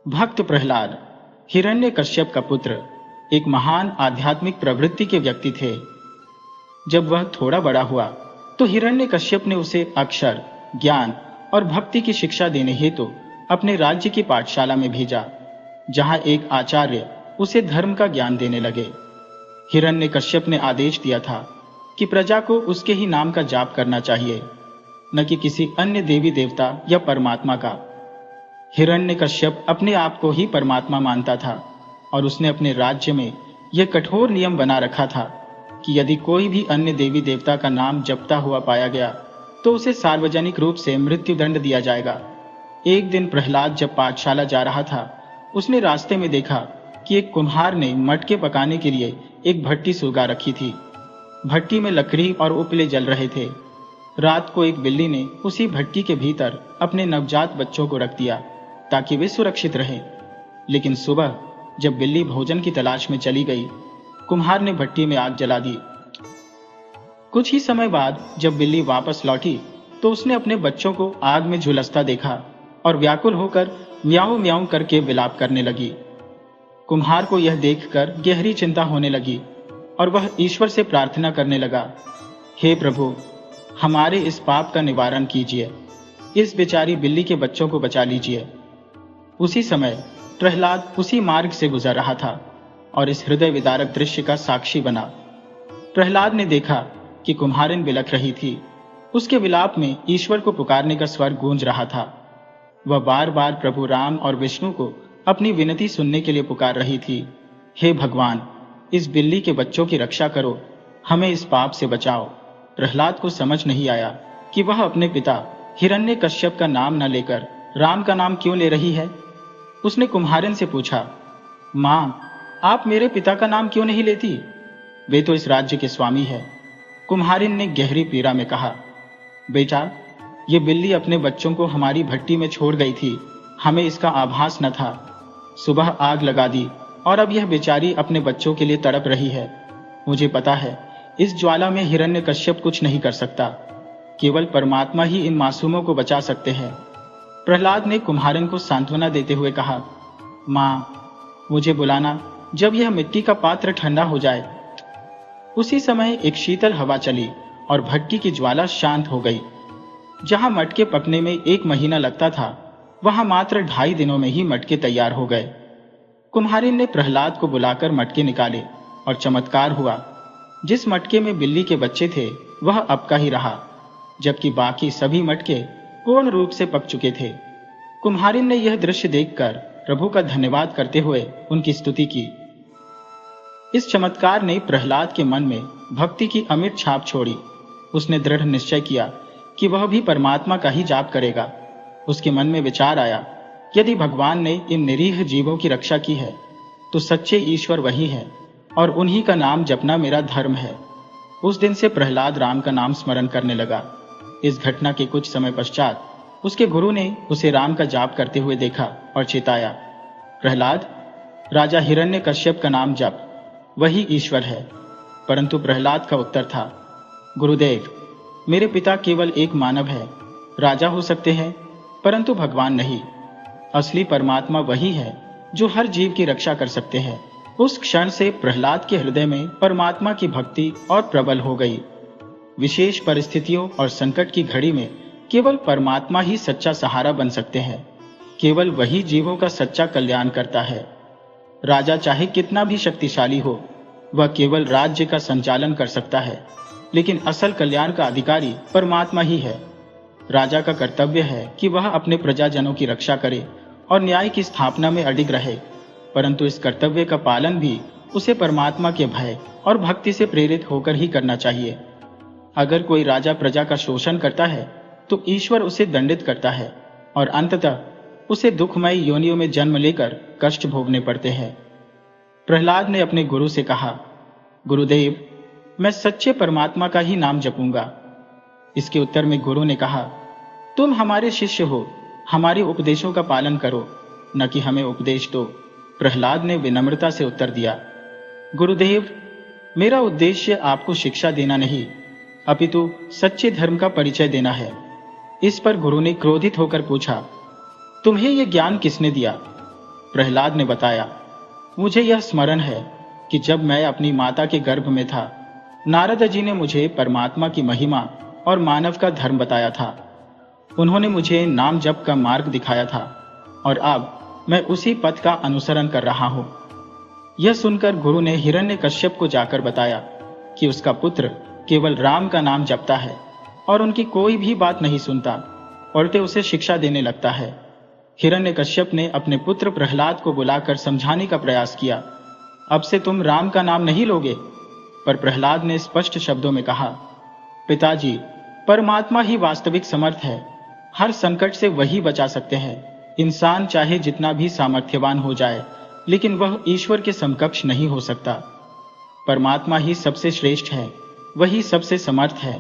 भक्त प्रहलाद हिरण्यकश्यप का पुत्र एक महान आध्यात्मिक प्रवृत्ति के व्यक्ति थे। जब वह थोड़ा बड़ा हुआ तो हिरण्यकश्यप ने उसे अक्षर, ज्ञान और भक्ति की शिक्षा देने हेतु अपने राज्य की पाठशाला में भेजा, जहां एक आचार्य उसे धर्म का ज्ञान देने लगे। हिरण्यकश्यप ने आदेश दिया था कि प्रजा को उसके ही नाम का जाप करना चाहिए, न कि किसी अन्य देवी देवता या परमात्मा का। हिरण्यकश्यप अपने आप को ही परमात्मा मानता था और उसने अपने राज्य में यह कठोर नियम बना रखा था कि यदि कोई भी अन्य देवी देवता का नाम जपता हुआ पाया गया तो उसे सार्वजनिक रूप से मृत्युदंड दिया जाएगा। एक दिन प्रहलाद जब पाठशाला जा रहा था, उसने रास्ते में देखा कि एक कुम्हार ने मटके पकाने के लिए एक भट्टी सुलगा रखी थी। भट्टी में लकड़ी और उपले जल रहे थे। रात को एक बिल्ली ने उसी भट्टी के भीतर अपने नवजात बच्चों को रख दिया ताकि वे सुरक्षित रहें। लेकिन सुबह जब बिल्ली भोजन की तलाश में चली गई, कुम्हार ने भट्टी में आग जला दी। कुछ ही समय बाद जब बिल्ली वापस लौटी तो उसने अपने बच्चों को आग में झुलसता देखा और व्याकुल होकर म्याऊं म्याऊं करके विलाप करने लगी। कुम्हार को यह देखकर गहरी चिंता होने लगी और वह ईश्वर से प्रार्थना करने लगा, हे प्रभु, हमारे इस पाप का निवारण कीजिए, इस बेचारी बिल्ली के बच्चों को बचा लीजिए। उसी समय प्रहलाद उसी मार्ग से गुजर रहा था और इस हृदय विदारक दृश्य का साक्षी बना। प्रहलाद ने देखा कि कुम्हारिन बिलख रही थी। उसके विलाप में ईश्वर को पुकारने का स्वर गूंज रहा था। वह बार बार प्रभु राम और विष्णु को अपनी विनती सुनने के लिए पुकार रही थी, हे भगवान, इस बिल्ली के बच्चों की रक्षा करो, हमें इस पाप से बचाओ। प्रहलाद को समझ नहीं आया कि वह अपने पिता हिरण्यकश्यप का नाम न लेकर राम का नाम क्यों ले रही है। उसने कुम्हारिन से पूछा, माँ, आप मेरे पिता का नाम क्यों नहीं लेती? वे तो इस राज्य के स्वामी है। कुम्हारिन ने गहरी पीड़ा में कहा, बेटा, ये बिल्ली अपने बच्चों को हमारी भट्टी में छोड़ गई थी, हमें इसका आभास न था। सुबह आग लगा दी और अब यह बेचारी अपने बच्चों के लिए तड़प रही है। मुझे पता है इस ज्वाला में हिरण्यकश्यप कुछ नहीं कर सकता, केवल परमात्मा ही इन मासूमों को बचा सकते हैं। प्रहलाद ने कुम्हारिन को सांत्वना देते हुए कहा, माँ, मुझे बुलाना जब यह मिट्टी का पात्र ठंडा हो जाए। उसी समय एक शीतल हवा चली और भट्टी की ज्वाला शांत हो गई। जहां मटके पकने में 1 महीना लगता था, वहां मात्र 2.5 दिनों में ही मटके तैयार हो गए। कुम्हारिन ने प्रहलाद को बुलाकर मटके निकाले और चमत्कार हुआ। जिस मटके में बिल्ली के बच्चे थे वह अब का ही रहा, जबकि बाकी सभी मटके पूर्ण रूप से पक चुके थे। कुम्हारिन ने यह दृश्य देखकर प्रभु का धन्यवाद करते हुए उनकी स्तुति की। इस चमत्कार ने प्रहलाद के मन में भक्ति की अमिट छाप छोड़ी। उसने दृढ़ निश्चय किया कि वह भी परमात्मा का ही जाप करेगा। उसके मन में विचार आया, यदि भगवान ने इन निरीह जीवों की रक्षा की है तो सच्चे ईश्वर वही है और उन्हीं का नाम जपना मेरा धर्म है। उस दिन से प्रहलाद राम का नाम स्मरण करने लगा। इस घटना के कुछ समय पश्चात उसके गुरु ने उसे राम का जाप करते हुए देखा और चेताया, प्रहलाद, राजा हिरण्यकश्यप का नाम जप, वही ईश्वर है। परंतु प्रहलाद का उत्तर था, गुरुदेव, मेरे पिता केवल एक मानव है, राजा हो सकते हैं परंतु भगवान नहीं। असली परमात्मा वही है जो हर जीव की रक्षा कर सकते हैं। उस क्षण से प्रहलाद के हृदय में परमात्मा की भक्ति और प्रबल हो गई। विशेष परिस्थितियों और संकट की घड़ी में केवल परमात्मा ही सच्चा सहारा बन सकते हैं। केवल वही जीवों का सच्चा कल्याण करता है। राजा चाहे कितना भी शक्तिशाली हो, वह केवल राज्य का संचालन कर सकता है, लेकिन असल कल्याण का अधिकारी परमात्मा ही है। राजा का कर्तव्य है कि वह अपने प्रजाजनों की रक्षा करे और न्याय की स्थापना में अडिग रहे, परंतु इस कर्तव्य का पालन भी उसे परमात्मा के भय और भक्ति से प्रेरित होकर ही करना चाहिए। अगर कोई राजा प्रजा का शोषण करता है तो ईश्वर उसे दंडित करता है और अंततः उसे दुखमय योनियों में जन्म लेकर कष्ट भोगने पड़ते हैं। प्रहलाद ने अपने गुरु से कहा, गुरुदेव, मैं सच्चे परमात्मा का ही नाम जपूंगा। इसके उत्तर में गुरु ने कहा, तुम हमारे शिष्य हो, हमारे उपदेशों का पालन करो, न कि हमें उपदेश दो। प्रहलाद ने विनम्रता से उत्तर दिया, गुरुदेव, मेरा उद्देश्य आपको शिक्षा देना नहीं, अपितु सच्चे धर्म का परिचय देना है। इस पर गुरु ने क्रोधित होकर पूछा, तुम्हें यह ज्ञान किसने दिया? प्रहलाद ने बताया, मुझे यह स्मरण है कि जब मैं अपनी माता के गर्भ में था, नारद जी ने मुझे परमात्मा की महिमा और मानव का धर्म बताया था। उन्होंने मुझे नाम जप का मार्ग दिखाया था और अब मैं उसी पथ का अनुसरण कर रहा हूँ। यह सुनकर गुरु ने हिरण्यकश्यप को जाकर बताया कि उसका पुत्र केवल राम का नाम जपता है और उनकी कोई भी बात नहीं सुनता, उल्टे उसे शिक्षा देने लगता है। हिरण्यकश्यप ने अपने पुत्र प्रहलाद को बुलाकर समझाने का प्रयास किया, अब से तुम राम का नाम नहीं लोगे। पर प्रहलाद ने स्पष्ट शब्दों में कहा, पिताजी, परमात्मा ही वास्तविक समर्थ है, हर संकट से वही बचा सकते हैं। इंसान चाहे जितना भी सामर्थ्यवान हो जाए, लेकिन वह ईश्वर के समकक्ष नहीं हो सकता। परमात्मा ही सबसे श्रेष्ठ है, वही सबसे समर्थ है।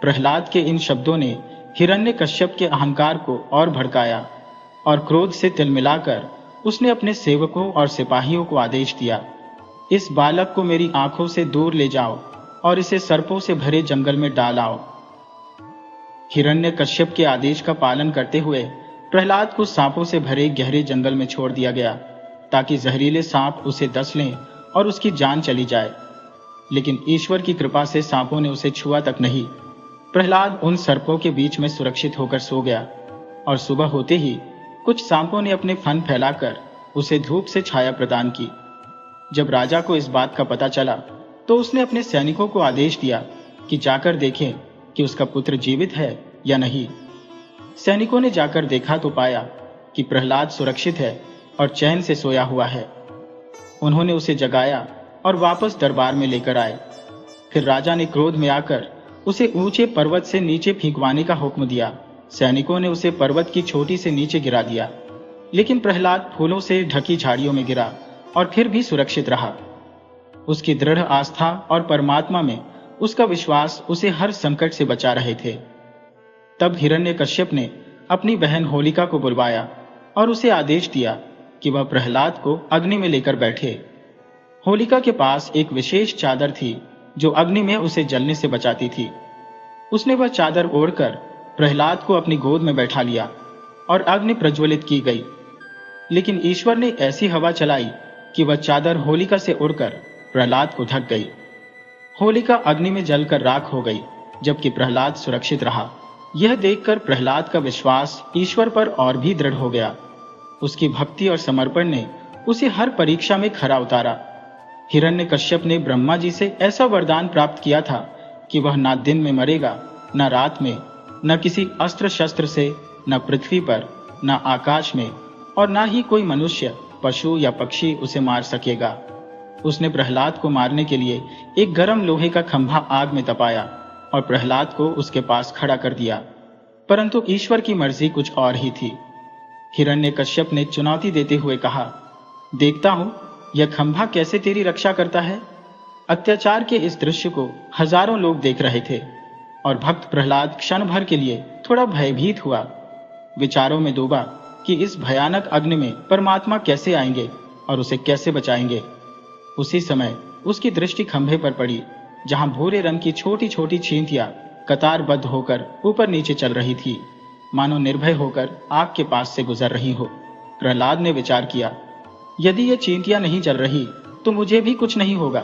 प्रहलाद के इन शब्दों ने हिरण्यकश्यप के अहंकार को और भड़काया और क्रोध से तिलमिलाकर उसने अपने सेवकों और सिपाहियों को आदेश दिया, इस बालक को मेरी आंखों से दूर ले जाओ और इसे सर्पों से भरे जंगल में डाल आओ। हिरण्यकश्यप के आदेश का पालन करते हुए प्रहलाद को सांपों से भरे गहरे जंगल में छोड़ दिया गया, ताकि जहरीले सांप उसे डस लें और उसकी जान चली जाए। लेकिन ईश्वर की कृपा से सांपों ने उसे छुआ तक नहीं। प्रहलाद उन सर्पों के बीच में सुरक्षित होकर सो गया और सुबह होते ही कुछ सांपों ने अपने फन फैलाकर उसे धूप से छाया प्रदान की। जब राजा को इस बात का पता चला तो उसने अपने सैनिकों को आदेश दिया कि जाकर देखें कि उसका पुत्र जीवित है या नहीं। सैनिकों ने जाकर देखा तो पाया कि प्रहलाद सुरक्षित है और चैन से सोया हुआ है। उन्होंने उसे जगाया और वापस दरबार में लेकर आए। फिर राजा ने क्रोध में आकर उसे ऊंचे पर्वत से नीचे फेंकवाने का हुक्म दिया। सैनिकों ने उसे पर्वत की चोटी से नीचे गिरा दिया, लेकिन प्रहलाद फूलों से ढकी झाड़ियों में गिरा और फिर भी सुरक्षित रहा। उसकी दृढ़ आस्था और परमात्मा में उसका विश्वास उसे हर संकट से बचा रहे थे। तब हिरण्यकश्यप ने अपनी बहन होलिका को बुलवाया और उसे आदेश दिया कि वह प्रहलाद को अग्नि में लेकर बैठे। होलिका के पास एक विशेष चादर थी जो अग्नि में उसे जलने से बचाती थी। उसने वह चादर ओढ़कर प्रहलाद को अपनी गोद में बैठा लिया और अग्नि प्रज्वलित की गई। लेकिन ईश्वर ने ऐसी हवा चलाई कि वह चादर होलिका से उड़कर प्रहलाद को ढक गई। होलिका अग्नि में जलकर राख हो गई, जबकि प्रहलाद सुरक्षित रहा। यह देखकर प्रहलाद का विश्वास ईश्वर पर और भी दृढ़ हो गया। उसकी भक्ति और समर्पण ने उसे हर परीक्षा में खरा उतारा। हिरण्यकश्यप ने ब्रह्मा जी से ऐसा वरदान प्राप्त किया था कि वह ना दिन में मरेगा, न रात में, न किसी अस्त्र शस्त्र से, न पृथ्वी पर, न आकाश में, और न ही कोई मनुष्य, पशु या पक्षी उसे मार सकेगा। उसने प्रहलाद को मारने के लिए एक गर्म लोहे का खंभा आग में तपाया और प्रहलाद को उसके पास खड़ा कर दिया। परंतु ईश्वर की मर्जी कुछ और ही थी। हिरण्यकश्यप ने चुनौती देते हुए कहा, देखता हूं यह खंभा कैसे तेरी रक्षा करता है। अत्याचार के इस दृश्य को हजारों लोग देख रहे थे और भक्त प्रहलाद क्षण भर के लिए थोड़ा भयभीत हुआ। विचारों में डूबा कि इस भयानक अग्नि में परमात्मा कैसे आएंगे और उसे कैसे बचाएंगे। उसी समय उसकी दृष्टि खंभे पर पड़ी, जहां भूरे रंग की छोटी छोटी चींटियां कतारबद्ध होकर ऊपर नीचे चल रही थी, मानो निर्भय होकर आग के पास से गुजर रही हो। प्रहलाद ने विचार किया, यदि ये चींटियां नहीं जल रही तो मुझे भी कुछ नहीं होगा,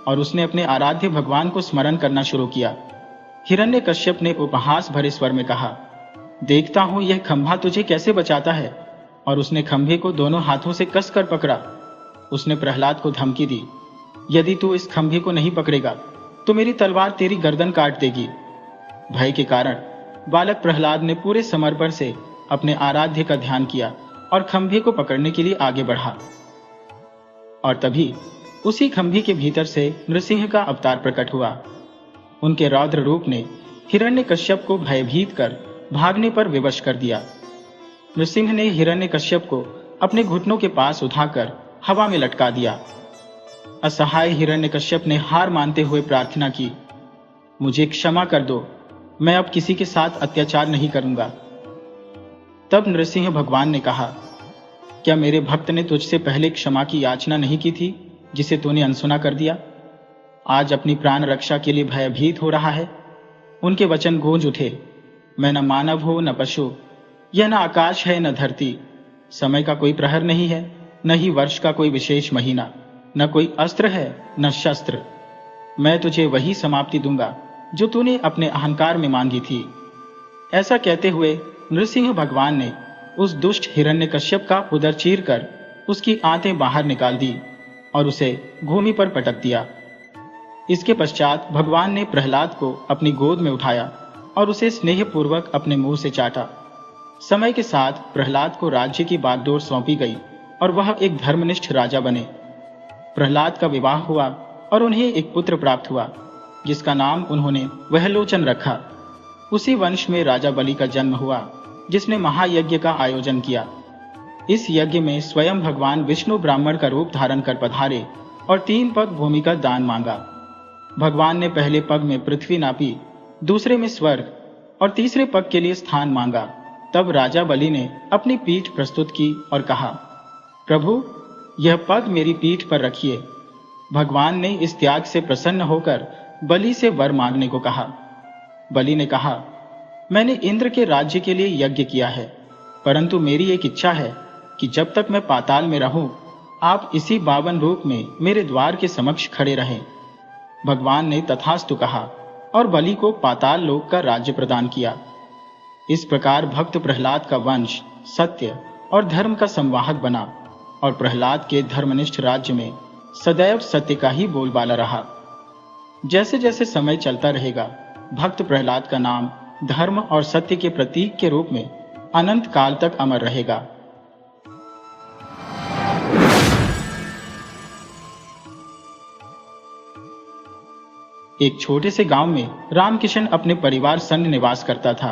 और उसने अपने आराध्य भगवान को स्मरण करना शुरू किया। हिरण्यकश्यप ने उपहास भरे स्वर में कहा, देखता हूं यह खंभा तुझे कैसे बचाता है। और उसने खंभे को दोनों हाथों से कसकर पकड़ा। उसने प्रहलाद को धमकी दी, यदि तू इस खंभे को नहीं पकड़ेगा तो मेरी तलवार तेरी गर्दन काट देगी। भय के कारण बालक प्रहलाद ने पूरे समर्पण से अपने आराध्य का ध्यान किया और खंभे को पकड़ने के लिए आगे बढ़ा। और तभी उसी खंभे के भीतर से नृसिंह का अवतार प्रकट हुआ। उनके रौद्र रूप ने हिरण्यकश्यप को भयभीत कर भागने पर विवश कर दिया। नृसिंह ने हिरण्यकश्यप को अपने घुटनों के पास उठाकर हवा में लटका दिया। असहाय हिरण्यकश्यप ने हार मानते हुए प्रार्थना की, मुझे क्षमा कर दो, मैं अब किसी के साथ अत्याचार नहीं करूंगा। तब नृसिंह भगवान ने कहा, क्या मेरे भक्त ने तुझसे पहले क्षमा की याचना नहीं की थी, जिसे तूने अनसुना कर दिया? आज अपनी प्राण रक्षा के लिए भयभीत हो रहा है। उनके वचन गूंज उठे, मैं न मानव हूं न पशु, यह न आकाश है न धरती, समय का कोई प्रहर नहीं है, न ही वर्ष का कोई विशेष महीना, न कोई अस्त्र है न शस्त्र। मैं तुझे वही समाप्ति दूंगा जो तूने अपने अहंकार में मांगी थी। ऐसा कहते हुए नृसिंह भगवान ने उस दुष्ट हिरण्यकश्यप का उदर चीर कर उसकी आंतें बाहर निकाल दी और उसे भूमि पर पटक दिया। इसके पश्चात भगवान ने प्रहलाद को अपनी गोद में उठाया और उसे स्नेहपूर्वक अपने मुंह से चाटा। समय के साथ प्रहलाद को राज्य की बागडोर सौंपी गई और वह एक धर्मनिष्ठ राजा बने। प्रहलाद का विवाह हुआ और उन्हें एक पुत्र प्राप्त हुआ जिसका नाम उन्होंने वहलोचन रखा। उसी वंश में राजा बलि का जन्म हुआ जिसने महायज्ञ का आयोजन किया। इस यज्ञ में स्वयं भगवान विष्णु ब्राह्मण का रूप धारण कर पधारे और 3 पग भूमि का दान मांगा। भगवान ने पहले पग में पृथ्वी नापी, दूसरे में स्वर्ग और तीसरे पग के लिए स्थान मांगा। तब राजा बलि ने अपनी पीठ प्रस्तुत की और कहा, प्रभु, यह पग मेरी पीठ पर रखिए। भगवान ने इस त्याग से प्रसन्न होकर बलि से वर मांगने को कहा। बलि ने कहा, मैंने इंद्र के राज्य के लिए यज्ञ किया है, परंतु मेरी एक इच्छा है कि जब तक मैं पाताल में रहूं, आप इसी 52 रूप में मेरे द्वार के समक्ष खड़े रहें। भगवान ने तथास्तु कहा और बलि को पाताल लोक का राज्य प्रदान किया। इस प्रकार भक्त प्रहलाद का वंश सत्य और धर्म का संवाहक बना और प्रहलाद के धर्मनिष्ठ राज्य में सदैव सत्य का ही बोलबाला रहा। जैसे जैसे समय चलता रहेगा, भक्त प्रहलाद का नाम धर्म और सत्य के प्रतीक के रूप में अनंत काल तक अमर रहेगा। एक छोटे से गांव में रामकिशन अपने परिवार संग निवास करता था।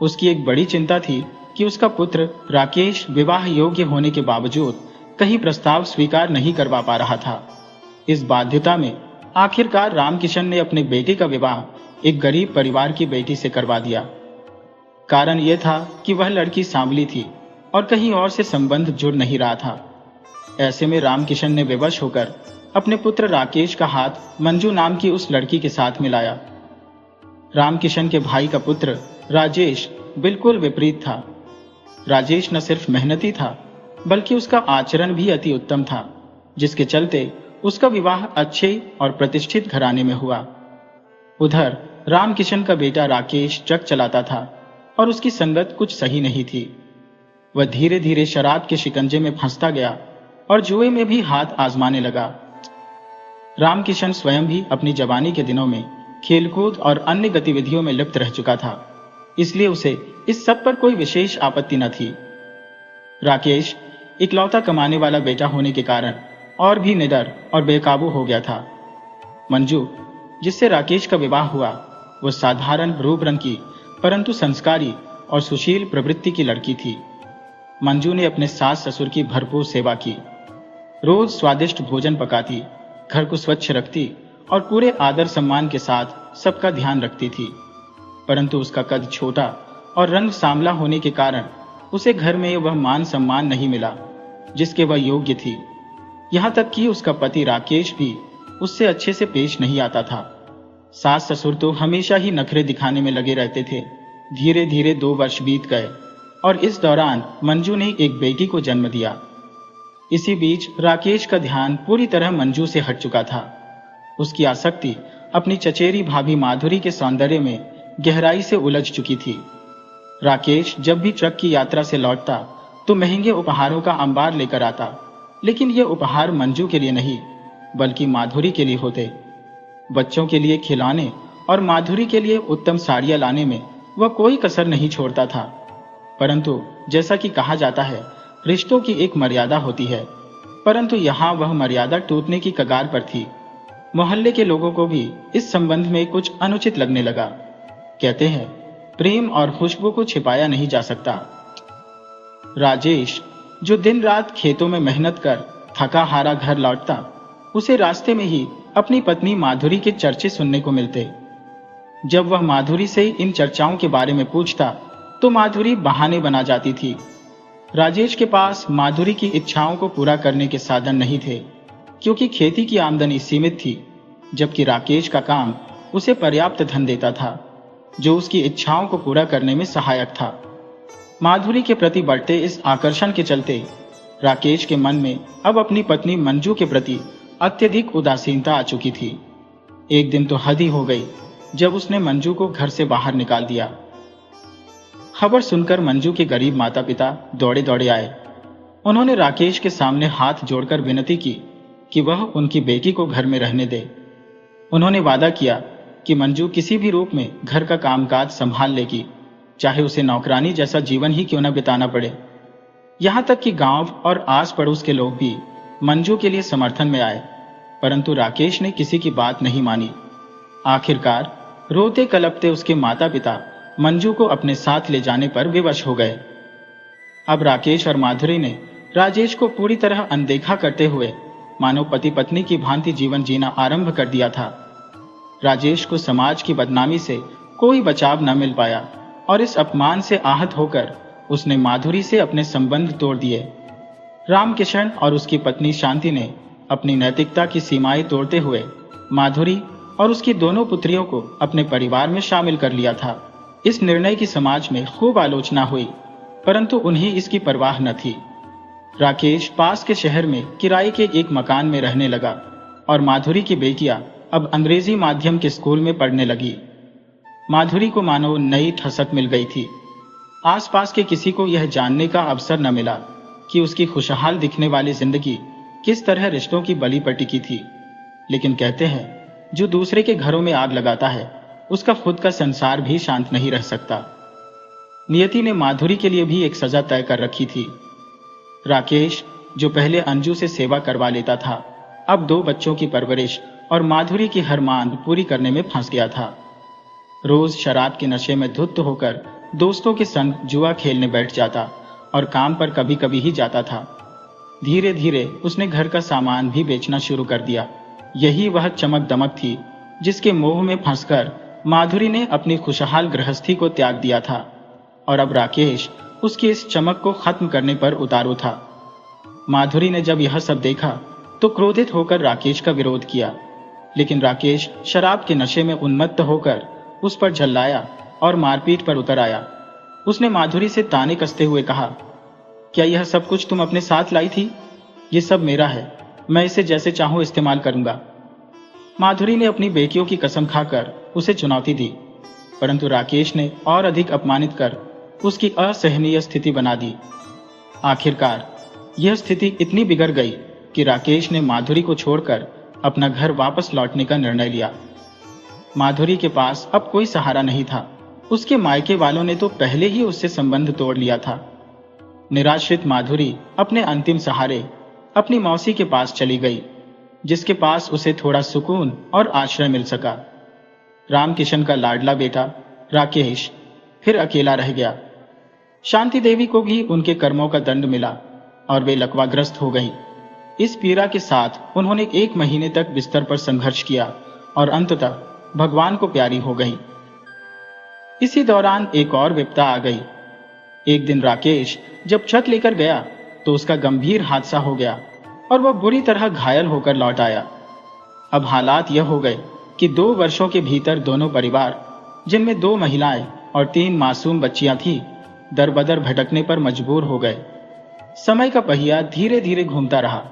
उसकी एक बड़ी चिंता थी कि उसका पुत्र राकेश विवाह योग्य होने के बावजूद कहीं प्रस्ताव स्वीकार नहीं करवा पा रहा था। इस बाध्यता में आखिरकार रामकिशन ने अपने बेटे का विवाह एक गरीब परिवार की बेटी से करवा दिया। कारण यह था कि वह लड़की सांवली थी और कहीं और से संबंध जुड़ नहीं रहा था। ऐसे में रामकिशन ने विवश होकर अपने पुत्र राकेश का हाथ मंजू नाम की उस लड़की के साथ मिलाया। रामकिशन के भाई का पुत्र राजेश बिल्कुल विपरीत था। राजेश न सिर्फ मेहनती था, बल्कि उसका आचरण भी अति उत्तम था, जिसके चलते उसका विवाह अच्छे और प्रतिष्ठित घराने में हुआ। उधर रामकिशन का बेटा राकेश ट्रक चलाता था और उसकी संगत कुछ सही नहीं थी। वह धीरे धीरे शराब के शिकंजे में फंसता गया और जुए में भी हाथ आजमाने लगा। रामकिशन स्वयं भी अपनी जवानी के दिनों में खेलकूद और अन्य गतिविधियों में लिप्त रह चुका था, इसलिए उसे इस सब पर कोई विशेष आपत्ति न थी। राकेश इकलौता कमाने वाला बेटा होने के कारण और भी निडर और बेकाबू हो गया था। मंजू, जिससे राकेश का विवाह हुआ, वह साधारण रूप रंग की परंतु संस्कारी और सुशील प्रवृत्ति की लड़की थी। मंजू ने अपने सास ससुर की भरपूर सेवा की, रोज स्वादिष्ट भोजन पकाती, घर को स्वच्छ रखती और पूरे आदर सम्मान के साथ सबका ध्यान रखती थी। परंतु उसका कद छोटा और रंग सांवला होने के कारण उसे घर में वह मान सम्मान नहीं मिला जिसके वह योग्य थी। यहाँ तक कि उसका पति राकेश भी उससे अच्छे से पेश नहीं आता था। सास ससुर तो हमेशा ही नखरे दिखाने में लगे रहते थे। धीरे धीरे 2 वर्ष बीत गए और इस दौरान मंजू ने एक बेटी को जन्म दिया। इसी बीच राकेश का ध्यान पूरी तरह मंजू से हट चुका था। उसकी आसक्ति अपनी चचेरी भाभी माधुरी के सौंदर्य में गहराई से उलझ चुकी थी। राकेश जब भी ट्रक की यात्रा से लौटता तो महंगे उपहारों का अंबार लेकर आता, लेकिन ये उपहार मंजू के लिए नहीं बल्कि माधुरी के लिए होते। बच्चों के लिए खिलौने और माधुरी के लिए उत्तम साड़ियां लाने में वह कोई कसर नहीं छोड़ता था। परंतु जैसा कि कहा जाता है, रिश्तों की एक मर्यादा होती है, परंतु यहाँ वह मर्यादा टूटने की कगार पर थी। मोहल्ले के लोगों को भी इस संबंध में कुछ अनुचित लगने लगा। कहते हैं, प्रेम और खुशबू को छिपाया नहीं जा सकता। राजेश, जो दिन रात खेतों में मेहनत कर थका हारा घर लौटता, उसे रास्ते में ही अपनी पत्नी माधुरी के चर्चे सुनने को मिलते। जब वह माधुरी से इन चर्चाओं के बारे में पूछता तो माधुरी बहाने बना जाती थी। राजेश के पास माधुरी की इच्छाओं को पूरा करने के साधन नहीं थे, क्योंकि खेती की आमदनी सीमित थी, जबकि राकेश का काम उसे पर्याप्त धन देता था, जो उसकी इच्छाओं को पूरा करने में सहायक था। माधुरी के प्रति बढ़ते इस आकर्षण के चलते राकेश के मन में अब अपनी पत्नी मंजू के प्रति अत्यधिक उदासीनता आ चुकी थी। एक दिन तो हद ही हो गई जब उसने मंजू को घर से बाहर निकाल दिया। खबर सुनकर मंजू के गरीब माता पिता दौड़े दौड़े आए। उन्होंने राकेश के सामने हाथ जोड़कर विनती की कि वह उनकी बेटी को घर में रहने दे। उन्होंने वादा किया कि मंजू किसी भी रूप में घर का कामकाज संभाल लेगी, चाहे उसे नौकरानी जैसा जीवन ही क्यों न बिताना पड़े। यहां तक कि गांव और आस पड़ोस के लोग भी मंजू के लिए समर्थन में आए, परंतु राकेश ने किसी की बात नहीं मानी। आखिरकार रोते कलपते उसके माता पिता मंजू को अपने साथ ले जाने पर विवश हो गए। अब राकेश और माधुरी ने राजेश को पूरी तरह अनदेखा करते हुए मानो पति पत्नी की भांति जीवन जीना आरंभ कर दिया था। राजेश को समाज की बदनामी से कोई बचाव न मिल पाया और इस अपमान से आहत होकर उसने माधुरी से अपने संबंध तोड़ दिए। रामकिशन और उसकी पत्नी शांति ने अपनी नैतिकता की सीमाएं तोड़ते हुए माधुरी और उसकी दोनों पुत्रियों को अपने परिवार में शामिल कर लिया था। इस निर्णय की समाज में खूब आलोचना हुई, परंतु उन्हें इसकी परवाह न थी। राकेश पास के शहर में किराए के एक मकान में रहने लगा और माधुरी की बेटियां अब अंग्रेजी माध्यम के स्कूल में पढ़ने लगी। माधुरी को मानो नई ठसक मिल गई थी। आसपास के किसी को यह जानने का अवसर न मिला कि उसकी खुशहाल दिखने वाली जिंदगी किस तरह रिश्तों की बलि पर टिकी थी। लेकिन कहते हैं, जो दूसरे के घरों में आग लगाता है उसका खुद का संसार भी शांत नहीं रह सकता। नियति ने माधुरी के लिए भी एक सजा तय कर रखी थी। राकेश, जो पहले अंजू से सेवा करवा लेता था, अब 2 बच्चों की परवरिश और माधुरी की हर मांग पूरी करने में फंस गया था। रोज शराब के नशे में धुत होकर दोस्तों के संग जुआ खेलने बैठ जाता और काम पर कभी कभी ही जाता था। धीरे धीरे उसने घर का सामान भी बेचना शुरू कर दिया। यही वह चमक दमक थी जिसके मोह में फंसकर माधुरी ने अपनी खुशहाल गृहस्थी को त्याग दिया था और अब राकेश उसकी इस चमक को खत्म करने पर उतारू था। माधुरी ने जब यह सब देखा तो क्रोधित होकर राकेश का विरोध किया, लेकिन राकेश शराब के नशे में उन्मत्त होकर उस पर झल्लाया और मारपीट पर उतर आया। उसने माधुरी से ताने कसते हुए कहा, क्या यह सब कुछ तुम अपने साथ लाई थी? ये सब मेरा है, मैं इसे जैसे चाहूं इस्तेमाल करूंगा। माधुरी ने अपनी बेटियों की कसम खाकर उसे चुनौती दी, परंतु राकेश ने और अधिक अपमानित कर उसकी असहनीय स्थिति बना दी। आखिरकार यह स्थिति इतनी बिगड़ गई कि राकेश ने माधुरी को छोड़कर अपना घर वापस लौटने का निर्णय लिया। माधुरी के पास अब कोई सहारा नहीं था। उसके मायके वालों ने तो पहले ही उससे संबंध तोड़ लिया था। निराश्रित माधुरी अपने अंतिम सहारे अपनी मौसी के पास चली गई, जिसके पास उसे थोड़ा सुकून और आश्रय मिल सका। रामकिशन का लाडला बेटा राकेश फिर अकेला रह गया। शांति देवी को भी उनके कर्मों का दंड मिला और वे लकवाग्रस्त हो गईं। इस पीड़ा के साथ उन्होंने 1 महीने तक बिस्तर पर संघर्ष किया और अंततः भगवान को प्यारी हो गई। इसी दौरान एक और विपदा आ गई। एक दिन राकेश जब छत लेकर गया तो उसका गंभीर हादसा हो गया और वह बुरी तरह घायल होकर लौट आया। अब हालात यह हो गए कि 2 वर्षों के भीतर दोनों परिवार, जिनमें 2 महिलाएं और 3 मासूम बच्चियां थीं, दरबदर भटकने पर मजबूर हो गए। समय का पहिया धीरे धीरे घूमता रहा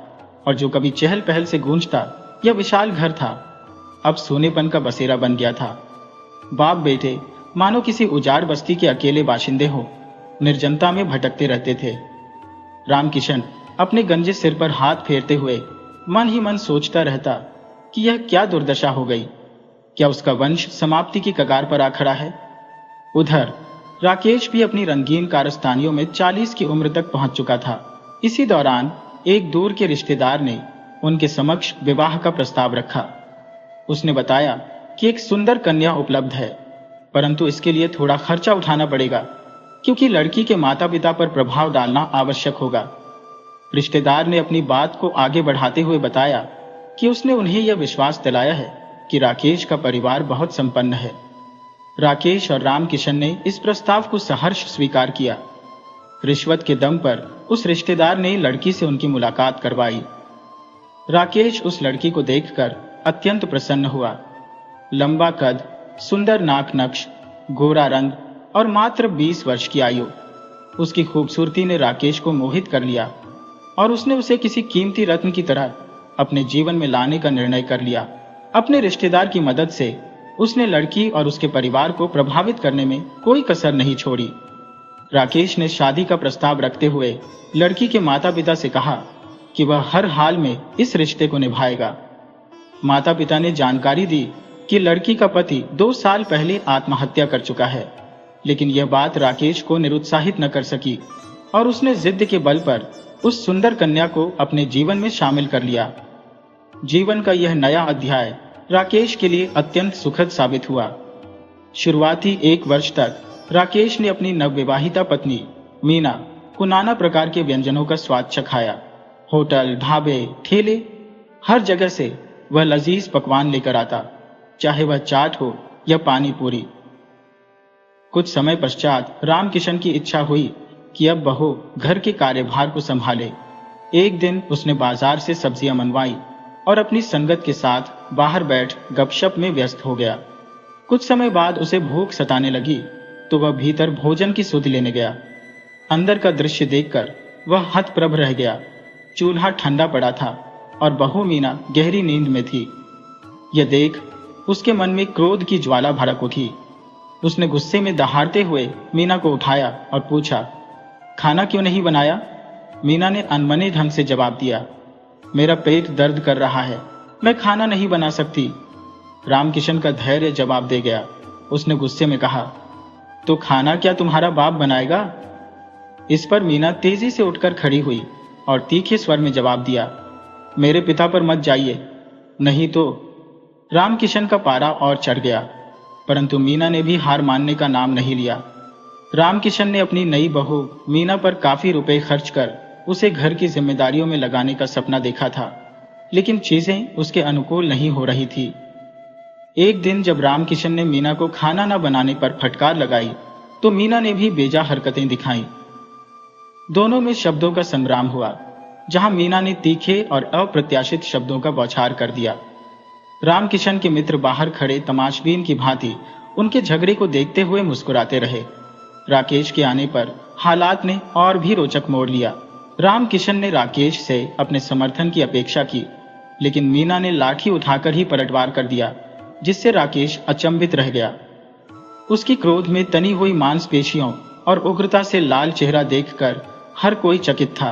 और जो कभी चहल पहल से गूंजता यह विशाल घर था, अब सोनेपन का बसेरा बन गया था। बाप बेटे मानो किसी उजाड़ बस्ती के अकेले बाशिंदे हो, निर्जनता में भटकते रहते थे। रामकिशन अपने गंजे सिर पर हाथ फेरते हुए मन ही मन सोचता रहता कि यह क्या दुर्दशा हो गई, क्या उसका वंश समाप्ति की कगार पर आ खड़ा है। उधर राकेश भी अपनी रंगीन कारस्तानियों में 40 की उम्र तक पहुंच चुका था। इसी दौरान एक दूर के रिश्तेदार ने उनके समक्ष विवाह का प्रस्ताव रखा। उसने बताया कि एक सुंदर कन्या उपलब्ध है, परंतु इसके लिए थोड़ा खर्चा उठाना पड़ेगा, क्योंकि लड़की के माता पिता पर प्रभाव डालना आवश्यक होगा। रिश्तेदार ने अपनी बात को आगे बढ़ाते हुए बताया कि उसने उन्हें यह विश्वास दिलाया है कि राकेश का परिवार बहुत संपन्न है। राकेश और रामकिशन ने इस प्रस्ताव को सहर्ष स्वीकार किया। रिश्वत के दम पर उस रिश्तेदार ने लड़की से उनकी मुलाकात करवाई। राकेश उस लड़की को देखकर अत्यंत प्रसन्न हुआ। लंबा कद, सुंदर नाक नक्श, गोरा रंग और मात्र 20 वर्ष की आयु। उसकी खूबसूरती ने राकेश को मोहित कर लिया और उसने उसे किसी कीमती रत्न की तरह अपने जीवन में लाने का निर्णय कर लिया। अपने रिश्तेदार की मदद से उसने लड़की और उसके परिवार को प्रभावित करने में कोई कसर नहीं छोड़ी। राकेश ने शादी का प्रस्ताव रखते हुए लड़की के माता पिता से कहा कि वह हर हाल में इस रिश्ते को निभाएगा। माता पिता ने जानकारी दी कि लड़की का पति 2 साल पहले आत्महत्या कर चुका है, लेकिन यह बात राकेश को निरुत्साहित न कर सकी और उसने जिद के बल पर उस सुंदर कन्या को अपने जीवन में शामिल कर लिया। जीवन का यह नया अध्याय राकेश के लिए अत्यंत सुखद साबित हुआ। शुरुआती 1 वर्ष तक राकेश ने अपनी नवविवाहिता पत्नी मीना को नाना प्रकार के व्यंजनों का स्वाद चखाया। होटल, ढाबे, ठेले, हर जगह से वह लजीज पकवान लेकर आता, चाहे वह चाट हो या पानी पूरी। कुछ समय पश्चात रामकिशन की इच्छा हुई कि अब बहू घर के कार्यभार को संभाले। एक दिन उसने बाजार से सब्जियां मंगवाई और अपनी संगत के साथ बाहर बैठ गपशप में व्यस्त हो गया। कुछ समय बाद उसे भूख सताने लगी तो वह भीतर भोजन की सुध लेने गया। अंदर का दृश्य देखकर वह हतप्रभ रह गया। चूल्हा ठंडा पड़ा था और बहू मीना गहरी नींद में थी। यह देख उसके मन में क्रोध की ज्वाला भड़क उठी। उसने गुस्से में दहाड़ते हुए मीना को उठाया और पूछा, खाना क्यों नहीं बनाया? मीना ने अनमने ढंग से जवाब दिया, मेरा पेट दर्द कर रहा है, मैं खाना नहीं बना सकती। रामकिशन का धैर्य जवाब दे गया। उसने गुस्से में कहा, तो खाना क्या तुम्हारा बाप बनाएगा? इस पर मीना तेजी से उठकर खड़ी हुई और तीखे स्वर में जवाब दिया, मेरे पिता पर मत जाइए, नहीं तो। रामकिशन का पारा और चढ़ गया, परंतु मीना ने भी हार मानने का नाम नहीं लिया। रामकिशन ने अपनी नई बहू मीना पर काफी रुपए खर्च कर उसे घर की जिम्मेदारियों में लगाने का सपना देखा था, लेकिन चीजें उसके अनुकूल नहीं हो रही थी। एक दिन जब रामकिशन ने मीना को खाना न बनाने पर फटकार लगाई तो मीना ने भी बेजा हरकतें दिखाई। दोनों में शब्दों का संग्राम हुआ, जहां मीना ने तीखे और अप्रत्याशित शब्दों का बौछार कर दिया। रामकिशन के मित्र बाहर खड़े तमाशबीन की भांति उनके झगड़े को देखते हुए मुस्कुराते रहे। राकेश के आने पर हालात ने और भी रोचक मोड़ लिया। रामकिशन ने राकेश से अपने समर्थन की अपेक्षा की, लेकिन मीना ने लाठी उठाकर ही पलटवार कर दिया, जिससे राकेश अचंभित रह गया। उसकी क्रोध में तनी हुई मांसपेशियों और उग्रता से लाल चेहरा देखकर हर कोई चकित था।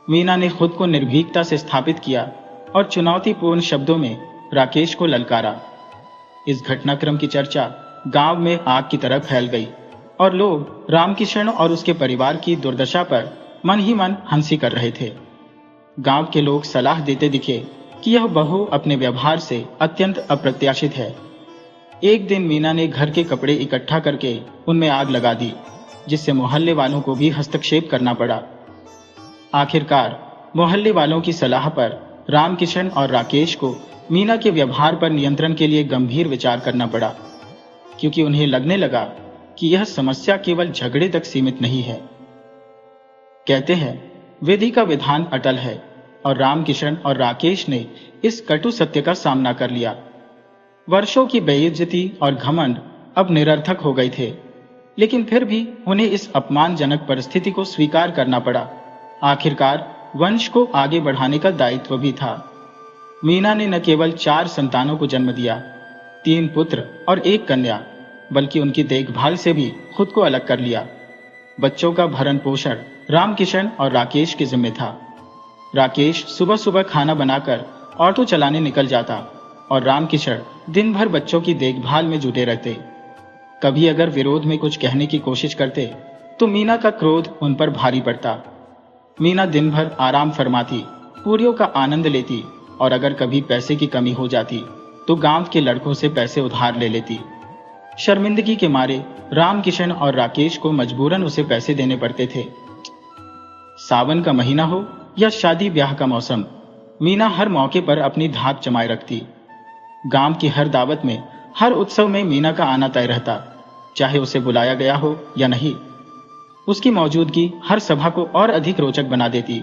मीना ने खुद को निर्भीकता से स्थापित किया और चुनौतीपूर्ण शब्दों में राकेश को ललकारा। इस घटनाक्रम की चर्चा गांव में आग की तरह फैल गई और लोग रामकिशन और उसके परिवार की दुर्दशा पर मन ही मन हंसी कर रहे थे। गांव के लोग सलाह देते दिखे कि यह बहू अपने व्यवहार से अत्यंत अप्रत्याशित है। एक दिन मीना ने घर के कपड़े इकट्ठा करके उनमें आग लगा दी, जिससे मोहल्ले वालों को भी हस्तक्षेप करना पड़ा। आखिरकार मोहल्ले वालों की सलाह पर रामकिशन और राकेश को मीना के व्यवहार पर नियंत्रण के लिए गंभीर विचार करना पड़ा, क्योंकि उन्हें लगने लगा कि यह समस्या केवल झगड़े तक सीमित नहीं है। कहते हैं, विधि का विधान अटल है, और रामकिशन और राकेश ने इस कटु सत्य का सामना कर लिया। वर्षों की बेइज्जती और घमंड अब निरर्थक हो गए थे, लेकिन फिर भी उन्हें इस अपमानजनक परिस्थिति को स्वीकार करना पड़ा। आखिरकार वंश को आगे बढ़ाने का दायित्व भी था। मीना ने न केवल 4 संतानों को जन्म दिया, 3 पुत्र और 1 कन्या, बल्कि उनकी देखभाल से भी खुद को अलग कर लिया। बच्चों का भरण पोषण रामकिशन और राकेश के जिम्मे था। राकेश सुबह सुबह खाना बनाकर ऑटो चलाने निकल जाता और रामकिशन दिन भर बच्चों की देखभाल में जुटे रहते। कभी अगर विरोध में कुछ कहने की कोशिश करते तो मीना का क्रोध उन पर भारी पड़ता। मीना दिन भर आराम फरमाती, पूरियों का आनंद लेती और अगर कभी पैसे की कमी हो जाती तो गांव के लड़कों से पैसे उधार ले लेती। शर्मिंदगी के मारे रामकिशन और राकेश को मजबूरन उसे पैसे देने पड़ते थे। सावन का महीना हो या शादी ब्याह का मौसम, मीना हर मौके पर अपनी धाक जमाए रखती। गांव की हर दावत में, हर उत्सव में मीना का आना तय रहता, चाहे उसे बुलाया गया हो या नहीं। उसकी मौजूदगी हर सभा को और अधिक रोचक बना देती,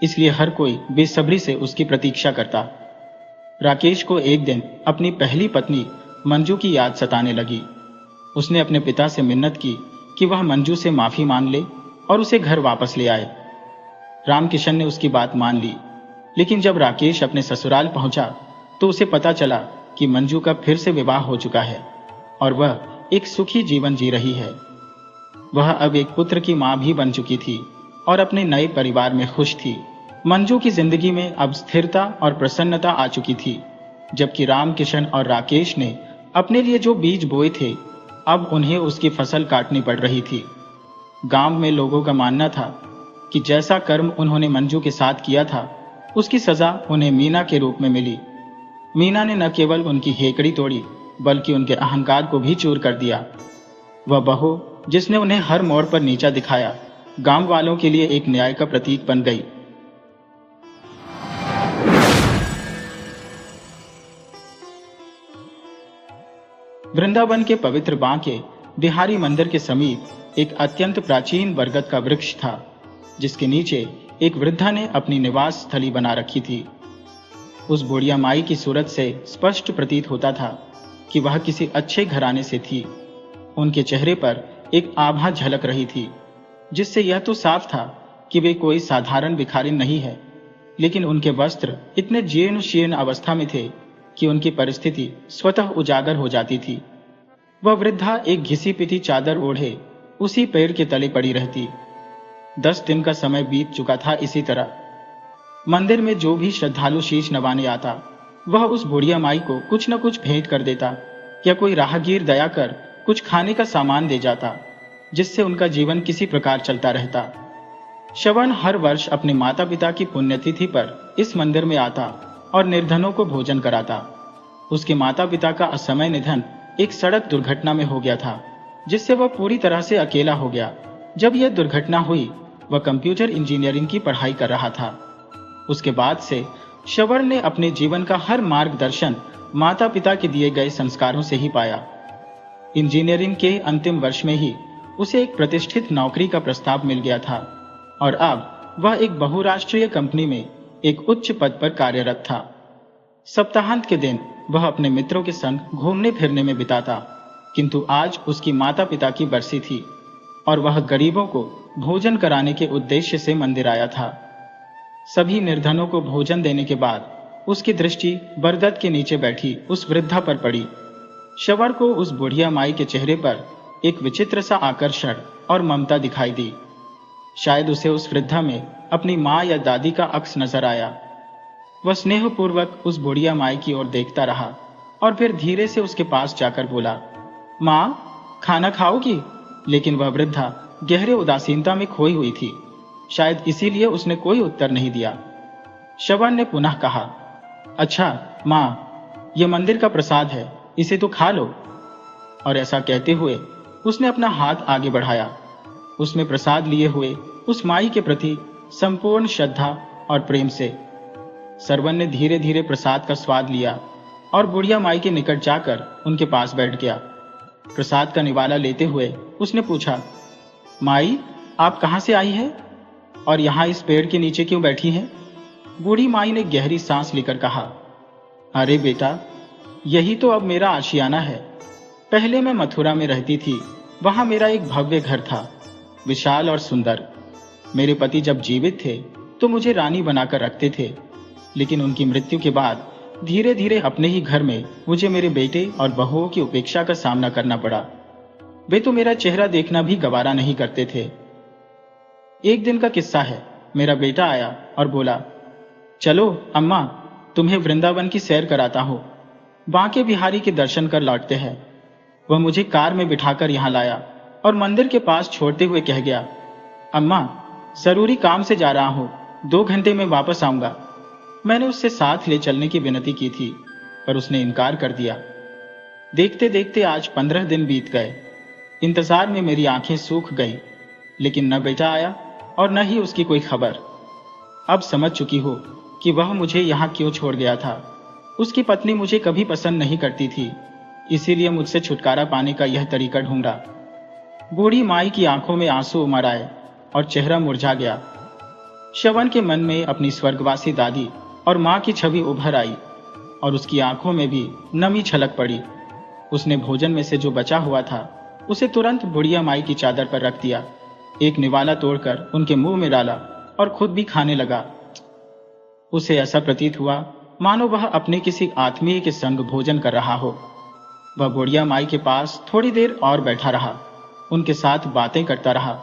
इसलिए हर कोई बेसब्री से उसकी प्रतीक्षा करता। राकेश को एक दिन अपनी पहली पत्नी मंजू की याद सताने लगी। उसने अपने पिता से मिन्नत की कि वह मंजू से माफी मांग ले और उसे घर वापस ले आए। रामकिशन ने उसकी बात मान ली, लेकिन जब राकेश अपने ससुराल पहुंचा तो उसे पता चला कि मंजू का फिर से विवाह हो चुका है और वह एक सुखी जीवन जी रही है। वह अब एक पुत्र की मां भी बन चुकी थी और अपने नए परिवार में खुश थी। मंजू की जिंदगी में अब स्थिरता और प्रसन्नता आ चुकी थी, जबकि रामकिशन और राकेश ने अपने लिए जो बीज बोए थे अब उन्हें उसकी फसल काटनी पड़ रही थी। गांव में लोगों का मानना था कि जैसा कर्म उन्होंने मंजू के साथ किया था उसकी सजा उन्हें मीना के रूप में मिली। मीना ने न केवल उनकी हेकड़ी तोड़ी बल्कि उनके अहंकार को भी चूर कर दिया। वह बहू जिसने उन्हें हर मोड़ पर नीचा दिखाया, गांव वालों के लिए एक न्याय का प्रतीक बन गई। वृंदावन के पवित्र बांके बिहारी मंदिर के समीप एक अत्यंत प्राचीन बरगद का वृक्ष था, जिसके नीचे एक वृद्धा ने अपनी निवास स्थली बना रखी थी। उस बुढ़िया माई की सूरत से स्पष्ट प्रतीत होता था कि वह किसी अच्छे घराने से थी। उनके चेहरे पर एक आभा झलक रही थी, जिससे यह तो साफ था कि वे कोई साधारण भिखारी नहीं है, लेकिन उनके वस्त्र इतने जीर्ण शीर्ण अवस्था में थे कि उनकी परिस्थिति स्वतः उजागर हो जाती थी। वह वृद्धा एक घिसी पिटी चादर ओढ़े उसी पेड़ के तले पड़ी रहती। 10 दिन का समय बीत चुका था। इसी तरह मंदिर में जो भी श्रद्धालु शीश नवाने आता, वह उस बुढ़िया माई को कुछ न कुछ भेंट कर देता या कोई राहगीर दया कर कुछ खाने का सामान दे जाता, जिससे उनका जीवन किसी प्रकार चलता रहता। श्रवण हर वर्ष अपने माता पिता की पुण्यतिथि पर इस मंदिर में आता और निर्धनों को भोजन कराता। उसके माता पिता का असमय निधन एक सड़क दुर्घटना में हो गया था, जिससे वह पूरी तरह से अकेला हो गया। जब यह दुर्घटना हुई, वह कंप्यूटर इंजीनियरिंग की पढ़ाई कर रहा था। उसके बाद से श्रवण ने अपने जीवन का हर मार्गदर्शन माता पिता के दिए गए संस्कारों से ही पाया। इंजीनियरिंग के अंतिम वर्ष में ही उसे एक प्रतिष्ठित नौकरी का प्रस्ताव मिल गया था और अब वह एक बहुराष्ट्रीय कंपनी में एक उच्च पद पर कार्यरत था। सप्ताहांत के दिन वह अपने मित्रों के संग घूमने फिरने में बिताता, किंतु आज उसकी माता पिता की बरसी थी और वह गरीबों को भोजन कराने के उद्देश्य से मंदिर आया था। सभी निर्धनों को भोजन देने के बाद उसकी दृष्टि बरगद के नीचे बैठी उस वृद्धा पर पड़ी। श्रवण को उस बुढ़िया माई के चेहरे पर एक विचित्र सा आकर्षण और ममता दिखाई दी। शायद उसे उस वृद्धा में अपनी माँ या दादी का अक्स नजर आया। वह स्नेहपूर्वक उस बुढ़िया माई की ओर देखता रहा और फिर धीरे से उसके पास जाकर बोला, माँ, खाना खाओगी? लेकिन वह वृद्धा गहरे उदासीनता में खोई हुई थी। शायद इसीलिए उसने कोई उत्तर नहीं दिया। श्रवण ने पुनः कहा, अच्छा माँ, यह मंदिर का प्रसाद है, इसे तो खा लो। और ऐसा कहते हुए उसने अपना हाथ आगे बढ़ाया। उसमें प्रसाद लिए हुए उस माई के प्रति संपूर्ण श्रद्धा और प्रेम से श्रवण ने धीरे धीरे प्रसाद का स्वाद लिया और बुढ़िया माई के निकट जाकर उनके पास बैठ गया। प्रसाद का निवाला लेते हुए उसने पूछा, माई, आप कहाँ से आई है और यहाँ इस पेड़ के नीचे क्यों बैठी हैं? बूढ़ी माई ने गहरी सांस लेकर कहा, अरे बेटा, यही तो अब मेरा आशियाना है। पहले मैं मथुरा में रहती थी। वहां मेरा एक भव्य घर था, विशाल और सुंदर। मेरे पति जब जीवित थे तो मुझे रानी बनाकर रखते थे, लेकिन उनकी मृत्यु के बाद धीरे धीरे अपने ही घर में मुझे मेरे बेटे और बहुओं की उपेक्षा का सामना करना पड़ा। वे तो मेरा चेहरा देखना भी गवारा नहीं करते थे। एक दिन का किस्सा है। मेरा बेटा आया और बोला, चलो अम्मा, तुम्हें वृंदावन की सैर कराता हूं। बांके बिहारी के दर्शन कर लौटते हैं। वह मुझे कार में बिठाकर यहां लाया और मंदिर के पास छोड़ते हुए कह गया, अम्मा, जरूरी काम से जा रहा हूं, 2 घंटे में वापस आऊंगा। मैंने उससे साथ ले चलने की विनती की थी, पर उसने इनकार कर दिया। देखते देखते आज 15 दिन बीत गए। इंतजार में मेरी आंखें सूख गई, लेकिन न बेटा आया और न ही उसकी कोई खबर। अब समझ चुकी हो कि वह मुझे यहाँ क्यों छोड़ गया था। उसकी पत्नी मुझे कभी पसंद नहीं करती थी, इसीलिए मुझसे छुटकारा पाने का यह तरीका ढूंढा। बूढ़ी माई की आंखों में आंसू उमड़ आए और चेहरा मुरझा गया। श्रवण के मन में अपनी स्वर्गवासी दादी और मां की छवि उभर आई और उसकी आंखों में भी नमी छलक पड़ी। उसने भोजन में से जो बचा हुआ था उसे तुरंत बुढ़िया माई की चादर पर रख दिया, एक निवाला तोड़कर उनके मुंह में डाला और खुद भी खाने लगा। उसे ऐसा प्रतीत हुआ मानो वह अपने किसी आत्मीय के संग भोजन कर रहा हो। वह बुढ़िया माई के पास थोड़ी देर और बैठा रहा, उनके साथ बातें करता रहा।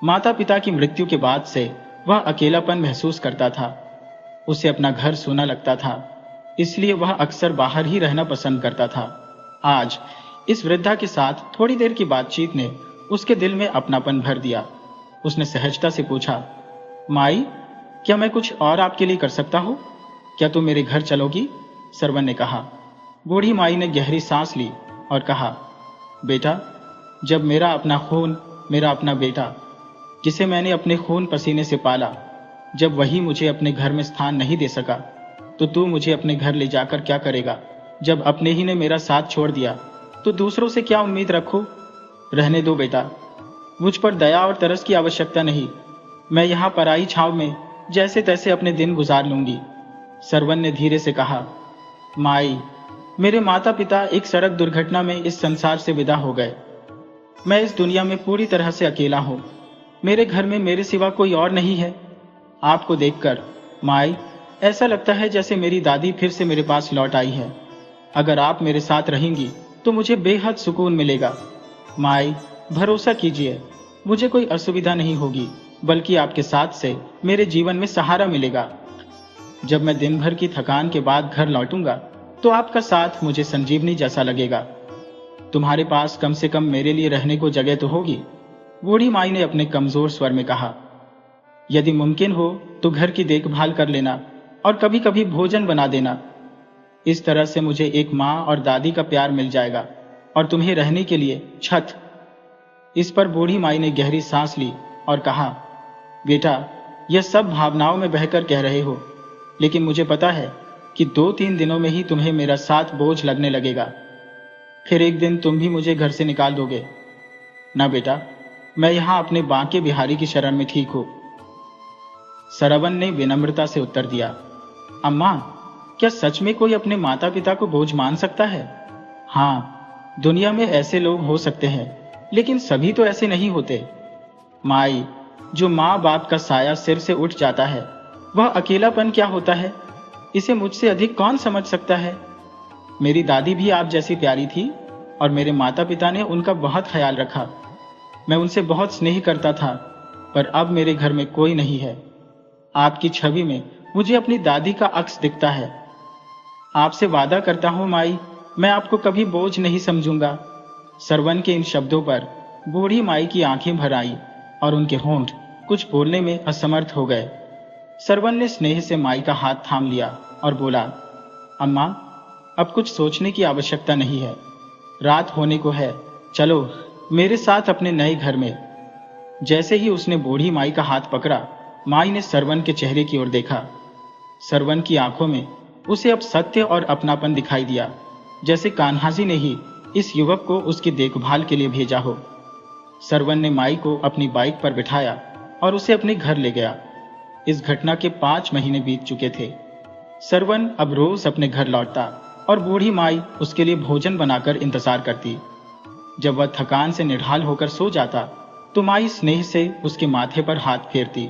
माता पिता की मृत्यु के बाद से वह अकेलापन महसूस करता था। उसे अपना घर सूना लगता था, इसलिए वह अक्सर बाहर ही रहना पसंद करता था। आज इस वृद्धा के साथ थोड़ी देर की बातचीत ने उसके दिल में अपनापन भर दिया। उसने सहजता से पूछा, माई, क्या मैं कुछ और आपके लिए कर सकता हूं? क्या तुम मेरे घर चलोगी? सरवन ने कहा। बूढ़ी माई ने गहरी सांस ली और कहा, बेटा, जब मेरा अपना खून, मेरा अपना बेटा, जिसे मैंने अपने खून पसीने से पाला, जब वही मुझे अपने घर में स्थान नहीं दे सका, तो तू मुझे अपने घर ले जाकर क्या करेगा? जब अपने ही ने मेरा साथ छोड़ दिया तो दूसरों से क्या उम्मीद रखो? रहने दो बेटा, मुझ पर दया और तरस की आवश्यकता नहीं। मैं यहाँ पराई छाव में जैसे तैसे अपने दिन गुजार लूंगी। सरवन ने धीरे से कहा, माई, मेरे माता पिता एक सड़क दुर्घटना में इस संसार से विदा हो गए। मैं इस दुनिया में पूरी तरह से अकेला हूं। मेरे घर में मेरे सिवा कोई और नहीं है। आपको देखकर माई, ऐसा लगता है जैसे मेरी दादी फिर से मेरे पास लौट आई है। अगर आप मेरे साथ रहेंगी तो मुझे बेहद सुकून मिलेगा। माई, भरोसा कीजिए, मुझे कोई असुविधा नहीं होगी, बल्कि आपके साथ से मेरे जीवन में सहारा मिलेगा। जब मैं दिन भर की थकान के बाद घर लौटूंगा तो आपका साथ मुझे संजीवनी जैसा लगेगा। तुम्हारे पास कम से कम मेरे लिए रहने को जगह तो होगी। बूढ़ी माई ने अपने कमजोर स्वर में कहा, यदि मुमकिन हो तो घर की देखभाल कर लेना और कभी कभी भोजन बना देना। इस तरह से मुझे एक माँ और दादी का प्यार मिल जाएगा और तुम्हें रहने के लिए छत। इस पर बूढ़ी माई ने गहरी सांस ली और कहा, बेटा, यह सब भावनाओं में बहकर कह रहे हो, लेकिन मुझे पता है कि 2-3 दिनों में ही तुम्हें मेरा साथ बोझ लगने लगेगा। फिर एक दिन तुम भी मुझे घर से निकाल दोगे। ना बेटा, मैं यहाँ अपने बांके बिहारी की शरण में ठीक हूँ। सरवन ने विनम्रता से उत्तर दिया, अम्मा, क्या सच में कोई अपने माता पिता को बोझ मान सकता है? हाँ, दुनिया में ऐसे लोग हो सकते हैं, लेकिन सभी तो ऐसे नहीं होते। माई, जो माँ बाप का साया सिर से उठ जाता है, वह अकेलापन क्या होता है, इसे मुझसे अधिक कौन समझ सकता है? मेरी दादी भी आप जैसी प्यारी थी और मेरे माता पिता ने उनका बहुत ख्याल रखा। मैं उनसे बहुत स्नेह करता था, पर अब मेरे घर में कोई नहीं है। आपकी छवि में मुझे अपनी दादी का अक्स दिखता है। आपसे वादा करता हूं माई, मैं आपको कभी बोझ नहीं समझूंगा। सरवन के इन शब्दों पर बूढ़ी माई की आंखें भर आई और उनके होंठ कुछ बोलने में असमर्थ हो गए। सरवन ने स्नेह से माई का हाथ थाम लिया और बोला, अम्मा, अब कुछ सोचने की आवश्यकता नहीं है। रात होने को है, चलो मेरे साथ अपने नए घर में। जैसे ही उसने बूढ़ी माई का हाथ पकड़ा, माई ने सरवन के चेहरे की ओर देखा। सरवन की आंखों में उसे अब सत्य और अपनापन दिखाई दिया, जैसे कान्हाजी ने ही इस युवक को उसकी देखभाल के लिए भेजा हो। सरवन ने माई को अपनी बाइक पर बिठाया और उसे अपने घर ले गया। इस घटना के 5 महीने बीत चुके थे। सरवन अब रोज अपने घर लौटता और बूढ़ी माई उसके लिए भोजन बनाकर इंतजार करती। जब वह थकान से निढाल होकर सो जाता तो माई स्नेह से उसके माथे पर हाथ फेरती।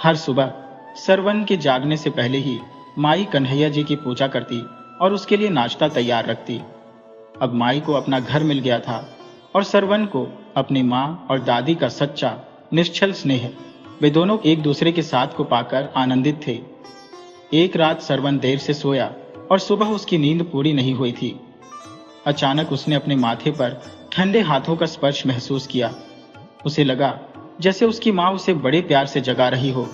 हर सुबह सरवन के जागने से पहले ही माई कन्हैया जी की पूजा करती और उसके लिए नाश्ता तैयार रखती। अब माई को अपना घर मिल गया था और सरवन को अपनी माँ और दादी का सच्चा निश्चल स्नेह। वे दोनों एक दूसरे के साथ को पाकर आनंदित थे। एक रात सरवन देर से सोया और सुबह उसकी नींद पूरी नहीं हुई थी। अचानक उसने अपने माथे पर ठंडे हाथों का स्पर्श महसूस किया। उसे लगा जैसे उसकी माँ उसे बड़े प्यार से जगा रही हो।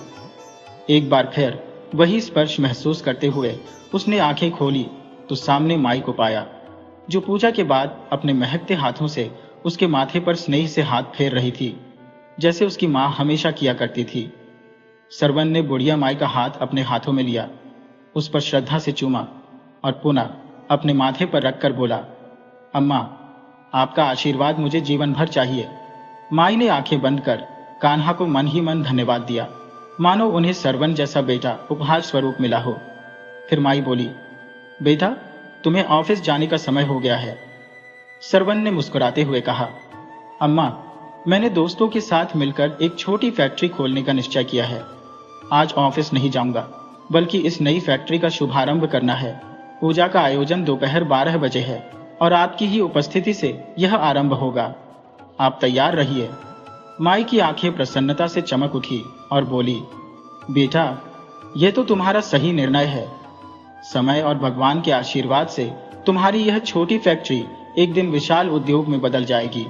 एक बार फिर वही स्पर्श महसूस करते हुए उसने आंखें खोली तो सामने माई को पाया, जो पूजा के बाद अपने महकते हाथों से उसके माथे पर स्नेह से हाथ फेर रही थी, जैसे उसकी माँ हमेशा किया करती थी। सरवन ने बुढ़िया माई का हाथ अपने हाथों में लिया, उस पर श्रद्धा से चूमा और पुनः अपने माथे पर रखकर बोला, अम्मा, आपका आशीर्वाद मुझे जीवन भर चाहिए। माई ने आंखें बंद कर कान्हा को मन ही मन धन्यवाद दिया, मानो उन्हें सरवन जैसा बेटा उपहार स्वरूप मिला हो। फिर माई बोली, बेटा, तुम्हें ऑफिस जाने का समय हो गया है। सरवन ने मुस्कुराते हुए कहा, अम्मा, मैंने दोस्तों के साथ मिलकर एक छोटी फैक्ट्री खोलने का निश्चय किया है। आज ऑफिस नहीं जाऊंगा, बल्कि इस नई फैक्ट्री का शुभारंभ करना है। पूजा का आयोजन दोपहर 12 बजे है और आपकी ही उपस्थिति से यह आरंभ होगा। आप तैयार रहिए। माई की आंखें प्रसन्नता से चमक उठी और बोली, बेटा, यह तो तुम्हारा सही निर्णय है। समय और भगवान के आशीर्वाद से तुम्हारी यह छोटी फैक्ट्री एक दिन विशाल उद्योग में बदल जाएगी।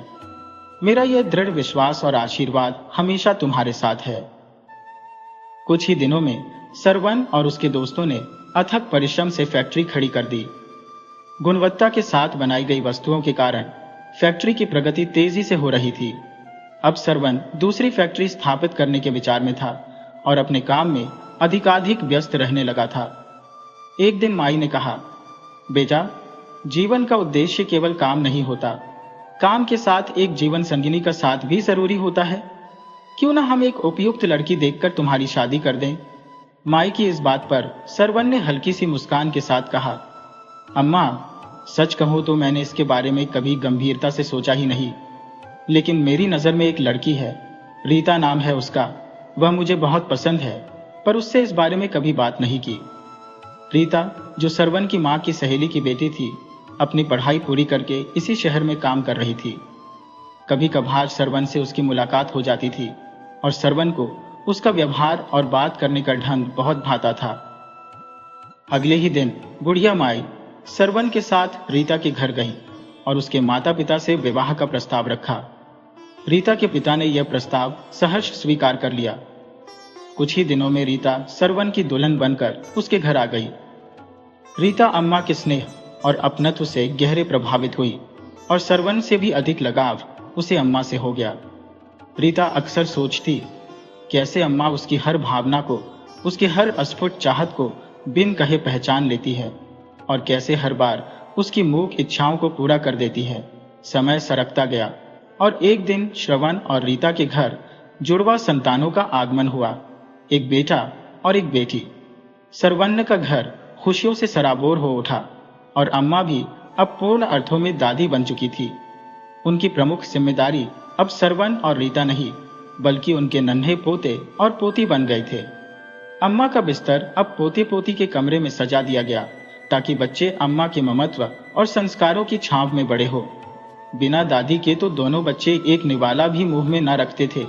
मेरा यह दृढ़ विश्वास और आशीर्वाद हमेशा तुम्हारे साथ है। कुछ ही दिनों में सरवन और उसके दोस्तों ने अथक परिश्रम से फैक्ट्री खड़ी कर दी। गुणवत्ता के साथ बनाई गई वस्तुओं के कारण फैक्ट्री की प्रगति तेजी से हो रही थी। अब सरवन दूसरी फैक्ट्री स्थापित करने के विचार में था और अपने काम में अधिकाधिक व्यस्त रहने लगा था। एक दिन माई ने कहा, बेटा, जीवन का उद्देश्य केवल काम नहीं होता, काम के साथ एक जीवन संगिनी का साथ भी जरूरी होता है। क्यों ना हम एक उपयुक्त लड़की देखकर तुम्हारी शादी कर दें। माई की इस बात पर सरवन ने हल्की सी मुस्कान के साथ कहा, अम्मा, सच कहूं तो मैंने इसके बारे में कभी गंभीरता से सोचा ही नहीं, लेकिन मेरी नजर में एक लड़की है, रीता नाम है उसका। वह मुझे बहुत पसंद है, पर उससे इस बारे में कभी बात नहीं की। रीता, जो सरवन की मां की सहेली की बेटी थी, अपनी पढ़ाई पूरी करके इसी शहर में काम कर रही थी। कभी कभार सरवन से उसकी मुलाकात हो जाती थी और सरवन को उसका व्यवहार और बात करने का ढंग बहुत भाता था। अगले ही दिन बुढ़िया माई सरवन के साथ रीता के घर गई और उसके माता पिता से विवाह का प्रस्ताव रखा। रीता के पिता ने यह प्रस्ताव सहर्ष स्वीकार कर लिया। कुछ ही दिनों में रीता सरवन की दुल्हन बनकर उसके घर आ गई। रीता अम्मा के स्नेह और अपनत्व से गहरे प्रभावित हुई और सरवन से भी अधिक लगाव उसे अम्मा से हो गया। रीता अक्सर सोचती, कैसे अम्मा उसकी हर भावना को, उसकी हर अस्फुट चाहत को बिन कहे पहचान लेती है और कैसे हर बार उसकी मूक इच्छाओं को पूरा कर देती है। समय सरकता गया और एक दिन श्रवण और रीता के घर जुड़वा संतानों का आगमन हुआ, एक बेटा और एक बेटी। सरवन्न का घर खुशियों से सराबोर हो उठा और अम्मा भी अब पूर्ण अर्थों में दादी बन चुकी थी। उनकी प्रमुख जिम्मेदारी अब सरवन और रीता नहीं, बल्कि उनके नन्हे पोते और पोती बन गए थे। अम्मा का बिस्तर अब पोते पोती के कमरे में सजा दिया गया ताकि बच्चे अम्मा के ममत्व और संस्कारों की छांव में बड़े हो। बिना दादी के तो दोनों बच्चे एक निवाला भी मुंह में न रखते थे।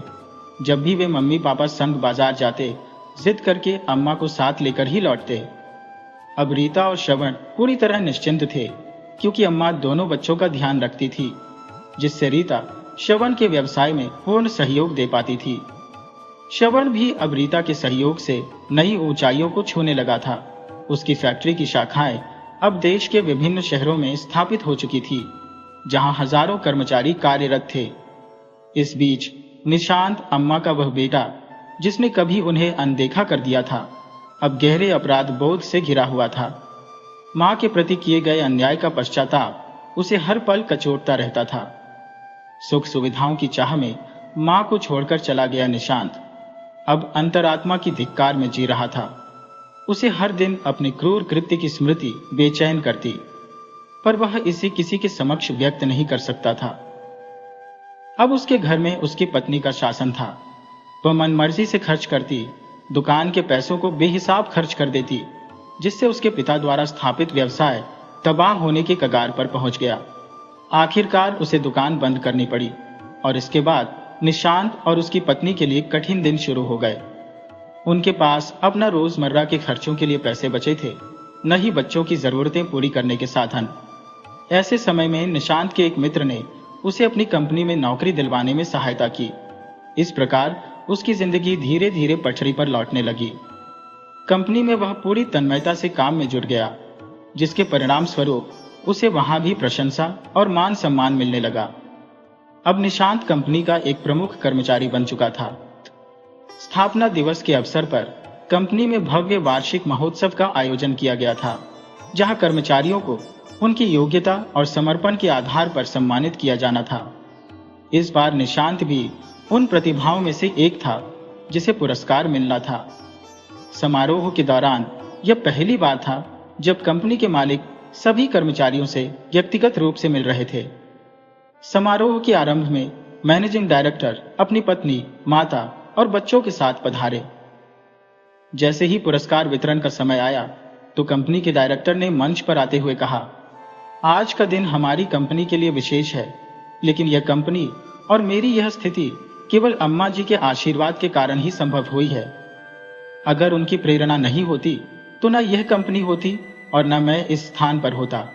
जब भी वे मम्मी पापा संग बाजार जाते, जिद करके अम्मा को साथ लेकर ही लौटते। अब रीता और श्रवण पूरी तरह निश्चिंत थे, क्योंकि अम्मा दोनों बच्चों का ध्यान रखती थी, जिससे रीता श्रवण के व्यवसाय में पूर्ण सहयोग दे पाती थी। श्रवण भी अब रीता के सहयोग से नई ऊंचाइयों को छूने लगा था। उसकी फैक्ट्री की शाखाएं अब देश के विभिन्न शहरों में स्थापित हो चुकी थी, जहां हजारों कर्मचारी कार्यरत थे। इस बीच निशांत, अम्मा का वह बेटा जिसने कभी उन्हें अनदेखा कर दिया था, अब गहरे अपराध बोध से घिरा हुआ था। मां के प्रति किए गए अन्याय का पश्चाताप उसे हर पल कचोटता रहता था। सुख सुविधाओं की चाह में मां को छोड़कर चला गया निशांत अब अंतरात्मा की धिक्कार में जी रहा था। उसे हर दिन अपने क्रूर कृत्य की स्मृति बेचैन करती, पर वह इसे किसी के समक्ष व्यक्त नहीं कर सकता था। अब उसके घर में उसकी पत्नी का शासन था। वह मनमर्जी से खर्च करती, दुकान के पैसों को बेहिसाब खर्च कर देती, जिससे उसके पिता द्वारा स्थापित व्यवसाय तबाह होने के कगार पर पहुंच गया। आखिरकार उसे दुकान बंद करनी पड़ी और इसके बाद निशांत और उसकी पत्नी के लिए कठिन दिन शुरू हो गए। उनके पास अपना रोजमर्रा के खर्चों के लिए पैसे बचे थे, न ही बच्चों की जरूरतें पूरी करने के साधन। ऐसे समय में निशांत के एक मित्र ने उसे अपनी कंपनी में नौकरी दिलवाने में सहायता की। इस प्रकार उसकी जिंदगी धीरे धीरे पटरी पर लौटने लगी। कंपनी में वह पूरी तन्मयता से काम में जुट गया, जिसके परिणाम स्वरूप उसे वहां भी प्रशंसा और मान सम्मान मिलने लगा। अब निशांत कंपनी का एक प्रमुख कर्मचारी बन चुका था। स्थापना दिवस के अवसर पर कंपनी में भव्य वार्षिक महोत्सव का आयोजन किया गया था, जहां कर्मचारियों को उनकी योग्यता और समर्पण के आधार पर सम्मानित किया जाना था। इस बार निशांत भी उन प्रतिभाओं में से एक था जिसे पुरस्कार मिलना था। समारोह के दौरान यह पहली बार था जब कंपनी के मालिक सभी कर्मचारियों से व्यक्तिगत रूप से मिल रहे थे। समारोह के आरंभ में मैनेजिंग डायरेक्टर अपनी पत्नी, माता और बच्चों के साथ पधारे। जैसे ही पुरस्कार वितरण का समय आया तो कंपनी के डायरेक्टर ने मंच पर आते हुए कहा, आज का दिन हमारी कंपनी के लिए विशेष है, लेकिन यह कंपनी और मेरी यह स्थिति केवल अम्मा जी के आशीर्वाद के कारण ही संभव हुई है। अगर उनकी प्रेरणा नहीं होती तो न यह कंपनी होती और न मैं इस स्थान पर होता।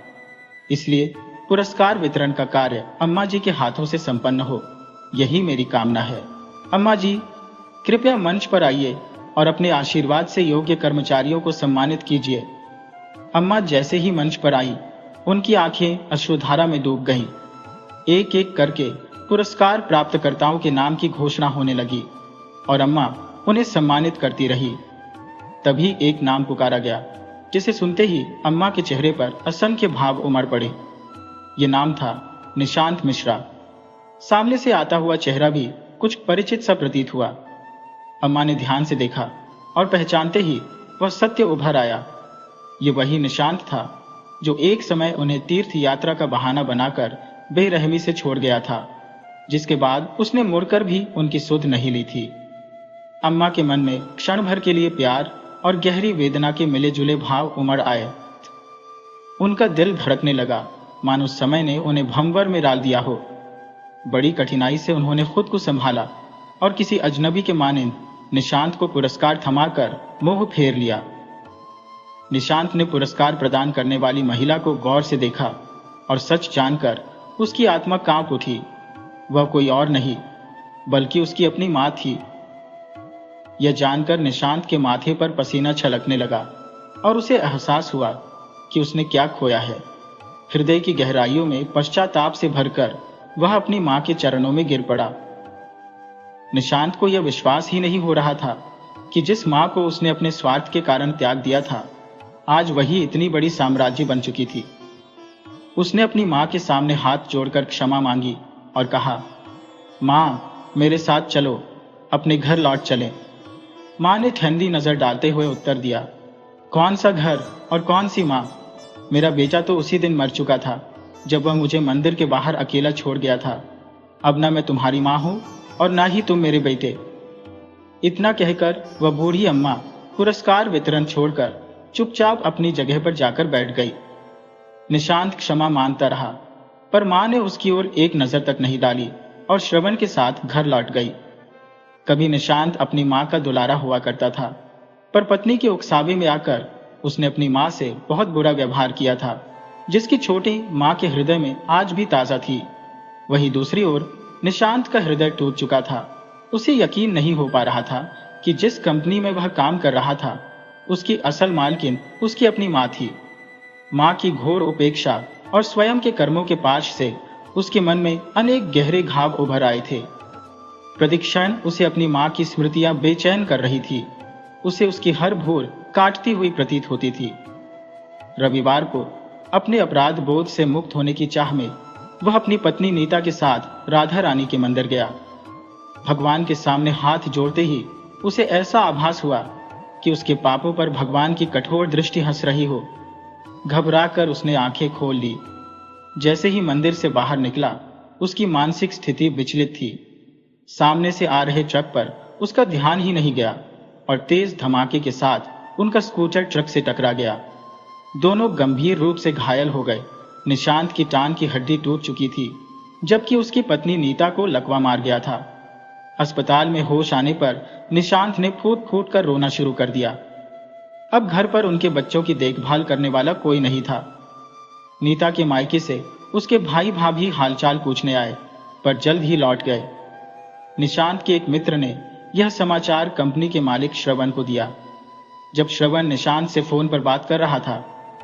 इसलिए पुरस्कार वितरण का कार्य अम्मा जी के हाथों से संपन्न हो, यही मेरी कामना है। अम्मा जी, कृपया मंच पर आइए और अपने आशीर्वाद से योग्य कर्मचारियों को सम्मानित कीजिए। अम्मा जैसे ही मंच पर आई, उनकी आंखें अश्रुधारा में डूब गईं। एक एक करके पुरस्कार प्राप्तकर्ताओं के नाम की घोषणा होने लगी और अम्मा उन्हें सम्मानित करती रही। तभी एक नाम पुकारा गया, जिसे सुनते ही अम्मा के चेहरे पर असंख्य भाव उमड़ पड़े। ये नाम था निशांत मिश्रा। सामने से आता हुआ चेहरा भी कुछ परिचित सा प्रतीत हुआ। अम्मा ने ध्यान से देखा और पहचानते ही वह सत्य उभर आया। ये वही निशांत था जो एक समय उन्हें तीर्थ यात्रा का बहाना बनाकर बेरहमी से छोड़ गया था, जिसके बाद उसने मुड़कर भी उनकी सुध नहीं ली थी। अम्मा के मन में क्षण भर के लिए प्यार और गहरी वेदना के मिले जुले भाव उमड़ आए। उनका दिल धड़कने लगा, मानो समय ने उन्हें भंवर में डाल दिया हो। बड़ी कठिनाई से उन्होंने खुद को संभाला और किसी अजनबी के मानिंद निशांत को पुरस्कार थमाकर मोह फेर लिया। निशांत ने पुरस्कार प्रदान करने वाली महिला को गौर से देखा और सच जानकर उसकी आत्मा कांप उठी। वह कोई और नहीं बल्कि उसकी अपनी मां थी। यह जानकर निशांत के माथे पर पसीना छलकने लगा और उसे एहसास हुआ कि उसने क्या खोया है। हृदय की गहराइयों में पश्चाताप से भरकर वह अपनी मां के चरणों में गिर पड़ा। निशांत को यह विश्वास ही नहीं हो रहा था कि जिस मां को उसने अपने स्वार्थ के कारण त्याग दिया था, आज वही इतनी बड़ी साम्राज्य बन चुकी थी। उसने अपनी मां के सामने हाथ जोड़कर क्षमा मांगी और कहा, मां, मेरे साथ चलो, अपने घर लौट चलें। मां ने ठंडी नजर डालते हुए उत्तर दिया, कौन सा घर और कौन सी मां? मेरा बेटा तो उसी दिन मर चुका था जब वह मुझे मंदिर के बाहर अकेला छोड़ गया था। अब ना मैं तुम्हारी मां हूं और ना ही तुम मेरे बेटे। इतना कहकर वह बूढ़ी अम्मा पुरस्कार वितरण छोड़कर चुपचाप अपनी जगह पर जाकर बैठ गई। निशांत क्षमा मांगता रहा, पर मां ने उसकी ओर एक नजर तक नहीं डाली और श्रवण के साथ घर लौट गई। कभी निशांत अपनी मां का दुलारा हुआ करता था, पर पत्नी के उकसावे में आकर उसने अपनी मां से बहुत बुरा व्यवहार किया था, जिसकी छोटी मां के हृदय में आज भी ताजा थी। वहीं दूसरी ओर निशांत का हृदय टूट चुका था। उसे यकीन नहीं हो पा रहा था कि जिस कंपनी में वह काम कर रहा था, उसकी असल मालकिन उसकी अपनी मां थी। मां की घोर उपेक्षा और स्वयं के कर्मों के पाश से उसके मन में अनेक गहरे घाव उभर आए थे। प्रतिक्षण उसे अपनी मां की स्मृतियां बेचैन कर रही थी। उसे उसकी हर भूल काटती हुई प्रतीत होती थी। रविवार को अपने अपराध बोध से मुक्त होने की चाह में वह अपनी पत्नी नीता के साथ राधा रानी के मंदिर गया। भगवान के सामने हाथ जोड़ते ही उसे ऐसा आभास हुआ कि उसके पापों पर भगवान की कठोर दृष्टि हंस रही हो। घबराकर उसने आंखें खोल ली। जैसे ही मंदिर से बाहर निकला, उसकी मानसिक स्थिति विचलित थी। सामने से आ रहे ट्रक पर उसका ध्यान ही नहीं गया और तेज धमाके के साथ उनका स्कूटर ट्रक से टकरा गया। दोनों गंभीर रूप से घायल हो गए। निशांत की टांग की हड्डी टूट चुकी थी, जबकि उसकी पत्नी नीता को लकवा मार गया था। अस्पताल में होश आने पर निशांत ने फूट फूट कर रोना शुरू कर दिया। अब घर पर उनके बच्चों की देखभाल करने वाला कोई नहीं था। नीता के मायके से उसके भाई भाभी हालचाल पूछने आए, पर जल्द ही लौट गए। निशांत के एक मित्र ने यह समाचार कंपनी के मालिक श्रवण को दिया। जब श्रवण निशांत से फोन पर बात कर रहा था,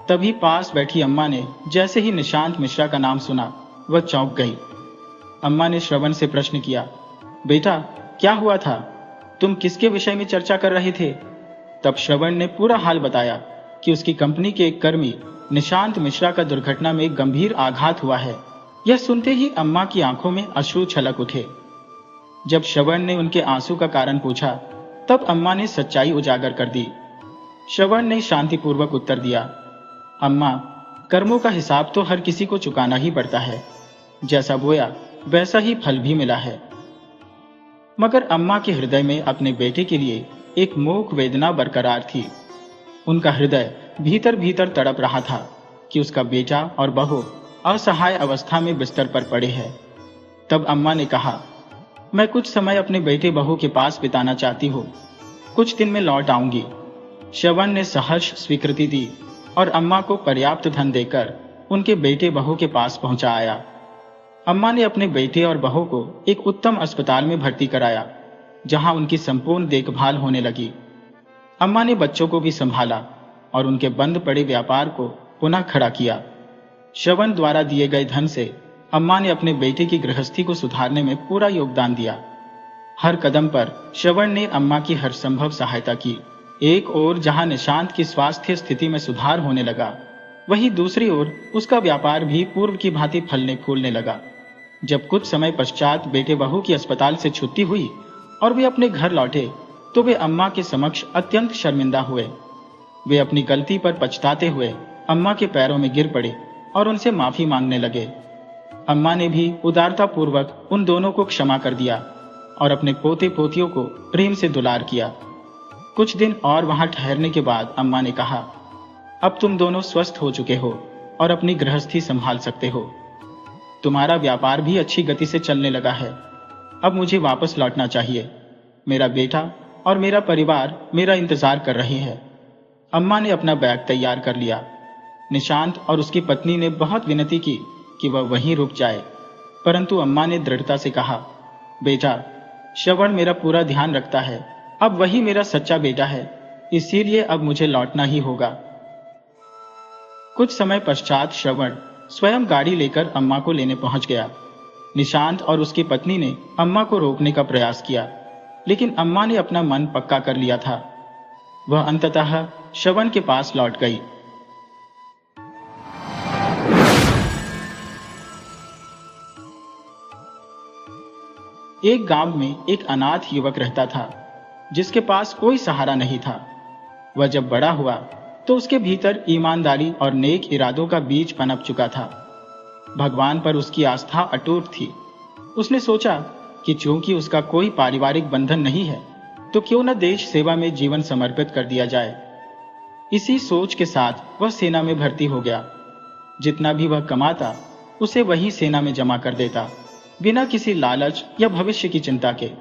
तभी पास बैठी अम्मा ने जैसे ही निशांत मिश्रा का नाम सुना, वह चौंक गई। अम्मा ने श्रवण से प्रश्न किया, बेटा क्या हुआ था? तुम किसके विषय में चर्चा कर रहे थे? तब श्रवण ने पूरा हाल बताया कि उसकी कंपनी के एक कर्मी निशांत मिश्रा का दुर्घटना में गंभीर आघात हुआ है। यह सुनते ही अम्मा की आंखों में अश्रु छलक उठे। जब श्रवण ने उनके आंसू का कारण पूछा, तब अम्मा ने सच्चाई उजागर कर दी। श्रवण ने शांतिपूर्वक उत्तर दिया, अम्मा, कर्मों का हिसाब तो हर किसी को चुकाना ही पड़ता है। जैसा बोया वैसा ही फल भी मिला है। मगर अम्मा के हृदय में अपने बेटे के लिए एक मूक वेदना बरकरार थी। उनका हृदय भीतर भीतर तड़प रहा था कि उसका बेटा और बहू असहाय अवस्था में बिस्तर पर पड़े हैं। तब अम्मा ने कहा, मैं कुछ समय अपने बेटे बहू के पास बिताना चाहती हूँ, कुछ दिन में लौट आऊंगी। श्रवण ने सहर्ष स्वीकृति दी और अम्मा को पर्याप्त धन देकर उनके बेटे बहू के पास पहुंचा आया। अम्मा ने अपने बेटे और बहू को एक उत्तम अस्पताल में भर्ती कराया, जहां उनकी संपूर्ण देखभाल होने लगी। अम्मा ने बच्चों को भी संभाला और उनके बंद पड़े व्यापार को पुनः खड़ा किया। श्रवण द्वारा दिए गए धन से अम्मा ने अपने बेटे की गृहस्थी को सुधारने में पूरा योगदान दिया। हर कदम पर श्रवण ने अम्मा की हर संभव सहायता की। एक ओर जहां निशांत की स्वास्थ्य स्थिति में सुधार होने लगा, वहीं दूसरी ओर उसका व्यापार भी पूर्व की भांति फलने फूलने लगा। जब कुछ समय पश्चात बेटे बहू की अस्पताल से छुट्टी हुई और वे अपने घर लौटे, तो वे अम्मा के समक्ष अत्यंत शर्मिंदा हुए। वे अपनी गलती पर पछताते हुए अम्मा के पैरों में गिर पड़े और उनसे माफी मांगने लगे। अम्मा ने भी उदारता पूर्वक उन दोनों को क्षमा कर दिया और अपने पोते पोतियों को प्रेम से दुलार किया। कुछ दिन और वहां ठहरने के बाद अम्मा ने कहा, अब तुम दोनों स्वस्थ हो चुके हो और अपनी गृहस्थी संभाल सकते हो। तुम्हारा व्यापार भी अच्छी गति से चलने लगा है। अब मुझे वापस लौटना चाहिए। मेरा बेटा और मेरा परिवार मेरा इंतजार कर रहे हैं। अम्मा ने अपना बैग तैयार कर लिया। निशांत और उसकी पत्नी ने बहुत विनती की कि वह वहीं रुक जाए, परंतु अम्मा ने दृढ़ता से कहा, बेटा, श्रवण मेरा पूरा ध्यान रखता है। अब वही मेरा सच्चा बेटा है, इसीलिए अब मुझे लौटना ही होगा। कुछ समय पश्चात श्रवण स्वयं गाड़ी लेकर अम्मा को लेने पहुंच गया। निशांत और उसकी पत्नी ने अम्मा को रोकने का प्रयास किया, लेकिन अम्मा ने अपना मन पक्का कर लिया था। वह अंततः श्रवण के पास लौट गई। एक गांव में एक अनाथ युवक रहता था, जिसके पास कोई सहारा नहीं था। वह जब बड़ा हुआ तो उसके भीतर ईमानदारी और नेक इरादों का बीज पनप चुका था। भगवान पर उसकी आस्था अटूट थी। उसने सोचा कि चूंकि उसका कोई पारिवारिक बंधन नहीं है, तो क्यों न देश सेवा में जीवन समर्पित कर दिया जाए। इसी सोच के साथ वह सेना में भर्ती हो गया। जितना भी वह कमाता, उसे वही सेना में जमा कर देता, बिना किसी लालच या भविष्य की चिंता के।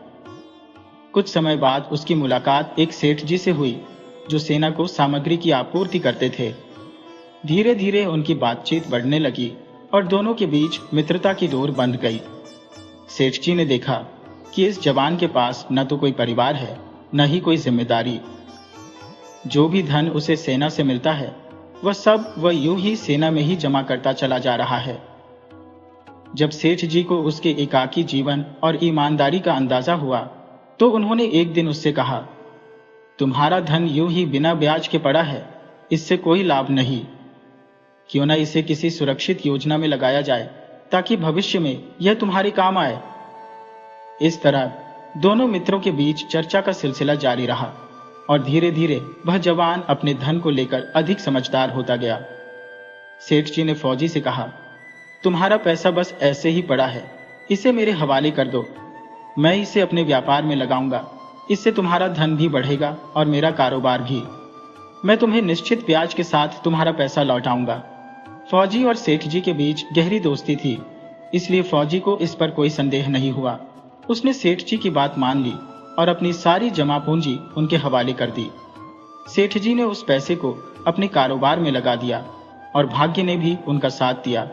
कुछ समय बाद उसकी मुलाकात एक सेठ जी से हुई, जो सेना को सामग्री की आपूर्ति करते थे। धीरे धीरे उनकी बातचीत बढ़ने लगी और दोनों के बीच मित्रता की डोर बंध गई। सेठ जी ने देखा कि इस जवान के पास न तो कोई परिवार है, न ही कोई जिम्मेदारी। जो भी धन उसे सेना से मिलता है, वह यूं ही सेना में ही जमा करता चला जा रहा है। जब सेठ जी को उसके एकाकी जीवन और ईमानदारी का अंदाजा हुआ, तो उन्होंने एक दिन उससे कहा, तुम्हारा धन यूं ही बिना ब्याज के पड़ा है, इससे कोई लाभ नहीं। क्यों न इसे किसी सुरक्षित योजना में लगाया जाए, ताकि भविष्य में यह तुम्हारे काम आए। इस तरह दोनों मित्रों के बीच चर्चा का सिलसिला जारी रहा और धीरे धीरे वह जवान अपने धन को लेकर अधिक समझदार होता गया। सेठ जी ने फौजी से कहा, तुम्हारा पैसा बस ऐसे ही पड़ा है, इसे मेरे हवाले कर दो। मैं इसे अपने व्यापार में लगाऊंगा। इससे तुम्हारा धन भी बढ़ेगा और मेरा कारोबार भी। मैं तुम्हें निश्चित ब्याज के साथ तुम्हारा पैसा लौटाऊंगा। फौजी और सेठ जी के बीच गहरी दोस्ती थी, इसलिए फौजी को इस पर कोई संदेह नहीं हुआ। उसने सेठ जी की बात मान ली और अपनी सारी जमा पूंजी उनके हवाले कर दी। सेठ जी ने उस पैसे को अपने कारोबार में लगा दिया और भाग्य ने भी उनका साथ दिया।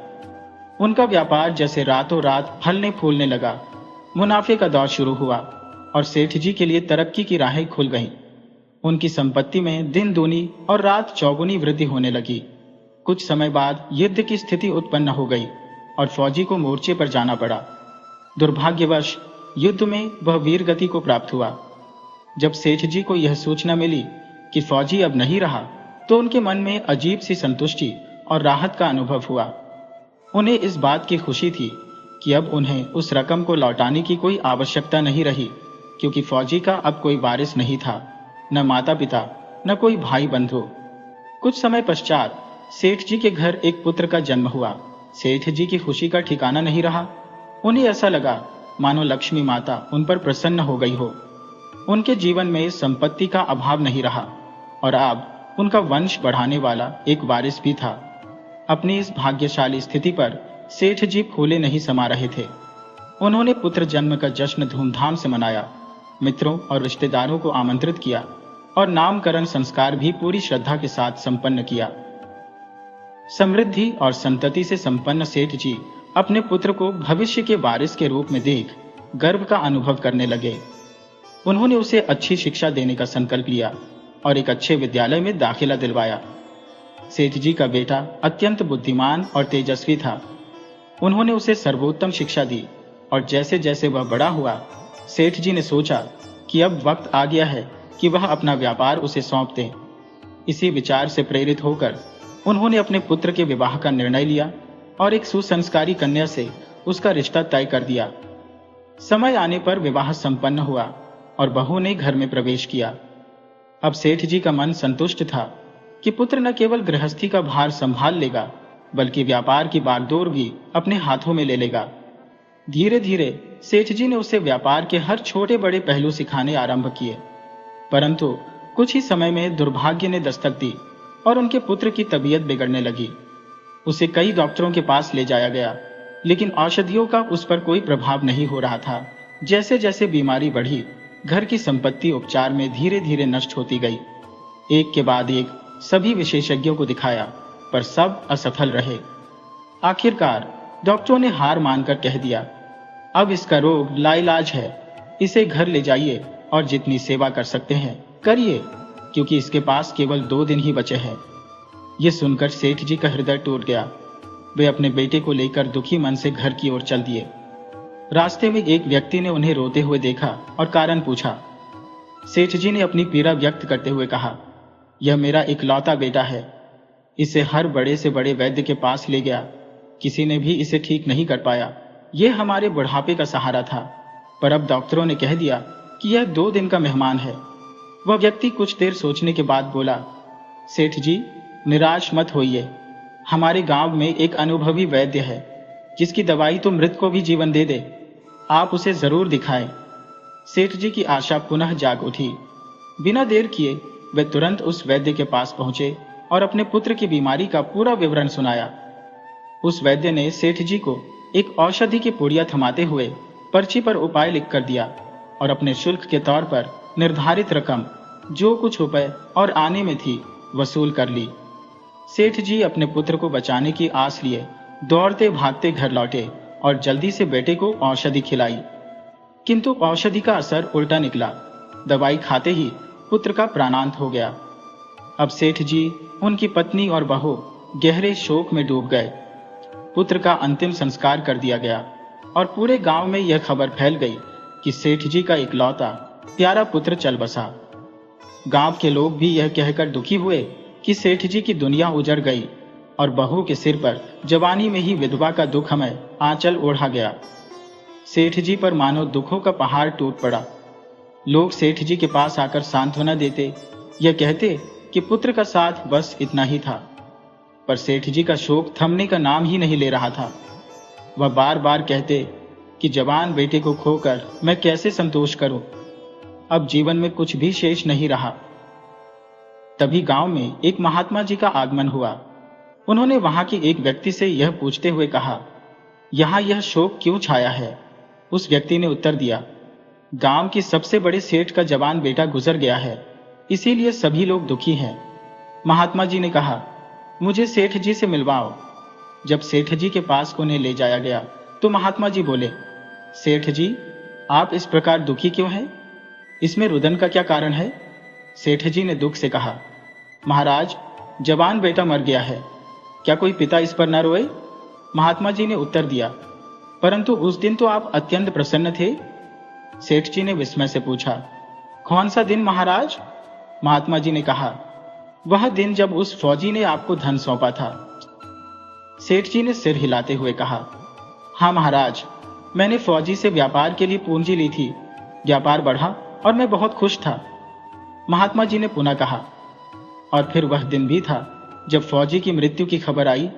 उनका व्यापार जैसे रातों रात फलने फूलने लगा। मुनाफे का दौर शुरू हुआ और सेठ जी के लिए तरक्की की राहें खुल गईं। उनकी संपत्ति में दिन दूनी और रात चौगुनी वृद्धि होने लगी। कुछ समय बाद युद्ध की स्थिति उत्पन्न हो गई और फौजी को मोर्चे पर जाना पड़ा। दुर्भाग्यवश युद्ध में वह वीर गति को प्राप्त हुआ। जब सेठ जी को यह सूचना मिली कि फौजी अब नहीं रहा, तो उनके मन में अजीब सी संतुष्टि और राहत का अनुभव हुआ। उन्हें इस बात की खुशी थी कि अब उन्हें उस रकम को लौटाने की कोई आवश्यकता नहीं रही, क्योंकि फौजी का अब कोई वारिस नहीं था, न माता पिता, न कोई भाई बंधु। कुछ समय पश्चात सेठ जी के घर एक पुत्र का जन्म हुआ। सेठ जी की खुशी का ठिकाना नहीं रहा। उन्हें ऐसा लगा मानो लक्ष्मी माता उन पर प्रसन्न हो गई हो। उनके जीवन में संपत्ति का अभाव नहीं रहा और अब उनका वंश बढ़ाने वाला एक वारिस भी था। अपनी इस भाग्यशाली स्थिति पर सेठ जी फूले नहीं समा रहे थे। उन्होंने पुत्र जन्म का जश्न धूमधाम से मनाया, मित्रों और रिश्तेदारों को आमंत्रित किया और नामकरण संस्कार भी पूरी श्रद्धा के साथ संपन्न किया। समृद्धि और संतति से संपन्न सेठ जी अपने पुत्र को भविष्य के वारिस के रूप में देख गर्व का अनुभव करने लगे। उन्होंने उसे अच्छी शिक्षा देने का संकल्प लिया और एक अच्छे विद्यालय में दाखिला दिलवाया। सेठ जी का बेटा अत्यंत बुद्धिमान और तेजस्वी था। उन्होंने उसे सर्वोत्तम शिक्षा दी और जैसे जैसे वह बड़ा हुआ, सेठ जी ने सोचा कि अब वक्त आ गया है कि वह अपना व्यापार उसे सौंप दें। इसी विचार से प्रेरित होकर उन्होंने अपने पुत्र के विवाह का निर्णय लिया और एक सुसंस्कारी कन्या से उसका रिश्ता तय कर दिया। समय आने पर विवाह संपन्न हुआ और बहू ने घर में प्रवेश किया। अब सेठ जी का मन संतुष्ट था कि पुत्र न केवल गृहस्थी का भार संभाल लेगा, बल्कि व्यापार की बागडोर भी अपने हाथों में ले लेगा। धीरे धीरे सेठ जी ने उसे व्यापार के हर छोटे बड़े पहलू सिखाने आरंभ किए, परंतु कुछ ही समय में दुर्भाग्य ने दस्तक दी और उनके पुत्र की तबीयत बिगड़ने लगी। उसे कई डॉक्टरों के पास ले जाया गया, लेकिन औषधियों का उस पर कोई प्रभाव नहीं हो रहा था। जैसे जैसे बीमारी बढ़ी, घर की संपत्ति उपचार में धीरे धीरे नष्ट होती गई। एक के बाद एक सभी विशेषज्ञों को दिखाया, पर सब असफल रहे। आखिरकार डॉक्टरों ने हार मानकर कह दिया, अब इसका रोग लाइलाज है, इसे घर ले जाइए और जितनी सेवा कर सकते हैं करिए, क्योंकि इसके पास केवल 2 दिन ही बचे हैं। ये सुनकर सेठ जी का हृदय टूट गया। वे अपने बेटे को लेकर दुखी मन से घर की ओर चल दिए। रास्ते में एक व्यक्ति ने उन्हें रोते हुए देखा और कारण पूछा। सेठ जी ने अपनी पीड़ा व्यक्त करते हुए कहा, यह मेरा इकलौता बेटा है। इसे हर बड़े से बड़े वैद्य के पास ले गया, किसी ने भी इसे ठीक नहीं कर पाया। यह हमारे बुढ़ापे का सहारा था, पर अब डॉक्टरों ने कह दिया कि यह 2 दिन का मेहमान है। वह व्यक्ति कुछ देर सोचने के बाद बोला, सेठ जी निराश मत होइए, हमारे गांव में एक अनुभवी वैद्य है जिसकी दवाई तो मृत को भी जीवन दे दे। आप उसे जरूर दिखाएं। सेठ जी की आशा पुनः जाग उठी। बिना देर किए वे तुरंत उस वैद्य के पास पहुंचे और अपने पुत्र की बीमारी का पूरा विवरण सुनाया। उस वैद्य ने सेठ जी को एक औषधि की पुड़िया थमाते हुए पर्ची पर उपाय लिख कर दिया और अपने शुल्क के तौर पर निर्धारित रकम जो कुछ रुपए और आने में थी वसूल कर ली। सेठ जी अपने पुत्र को बचाने की आस लिए दौड़ते भागते घर लौटे और जल्दी से बेटे को औषधि खिलाई, किंतु औषधि का असर उल्टा निकला। दवाई खाते ही पुत्र का प्राणांत हो गया। अब सेठ जी, उनकी पत्नी और बहू गहरे शोक में डूब गए। पुत्र का अंतिम संस्कार कर दिया गया और पूरे गांव में यह खबर फैल गई कि सेठ जी का इकलौता प्यारा पुत्र चल बसा। गांव के लोग भी यह कहकर दुखी हुए कि सेठ जी की दुनिया उजड़ गई और बहू के सिर पर जवानी में ही विधवा का दुखमय आंचल ओढ़ा गया। सेठ जी पर मानो दुखों का पहाड़ टूट पड़ा। लोग सेठ जी के पास आकर सांत्वना देते, यह कहते कि पुत्र का साथ बस इतना ही था, पर सेठ जी का शोक थमने का नाम ही नहीं ले रहा था। वह बार बार कहते कि जवान बेटे को खोकर मैं कैसे संतोष करूं, अब जीवन में कुछ भी शेष नहीं रहा। तभी गांव में एक महात्मा जी का आगमन हुआ। उन्होंने वहां के एक व्यक्ति से यह पूछते हुए कहा, यहां यह शोक क्यों छाया है? उस व्यक्ति ने उत्तर दिया, गांव की सबसे बड़े सेठ का जवान बेटा गुजर गया है, इसीलिए सभी लोग दुखी हैं। महात्मा जी ने कहा, मुझे सेठ जी से मिलवाओ। जब सेठ जी के पास उन्हें ले जाया गया तो महात्मा जी बोले, सेठ जी आप इस प्रकार दुखी क्यों हैं? इसमें रुदन का क्या कारण है? सेठ जी ने दुख से कहा, महाराज जवान बेटा मर गया है, क्या कोई पिता इस पर न रोए? महात्मा जी ने उत्तर दिया, परंतु उस दिन तो आप अत्यंत प्रसन्न थे। सेठ जी ने विस्मय से पूछा, कौन सा दिन महाराज? महात्मा जी ने कहा, वह दिन जब उस फौजी ने आपको धन सौंपा था। सेठ जी ने सिर हिलाते हुए कहा, हाँ महाराज, मैंने फौजी से व्यापार के लिए पूंजी ली थी, व्यापार बढ़ा और मैं बहुत खुश था। महात्मा जी ने पुनः कहा, और फिर वह दिन भी था जब फौजी की मृत्यु की खबर आई।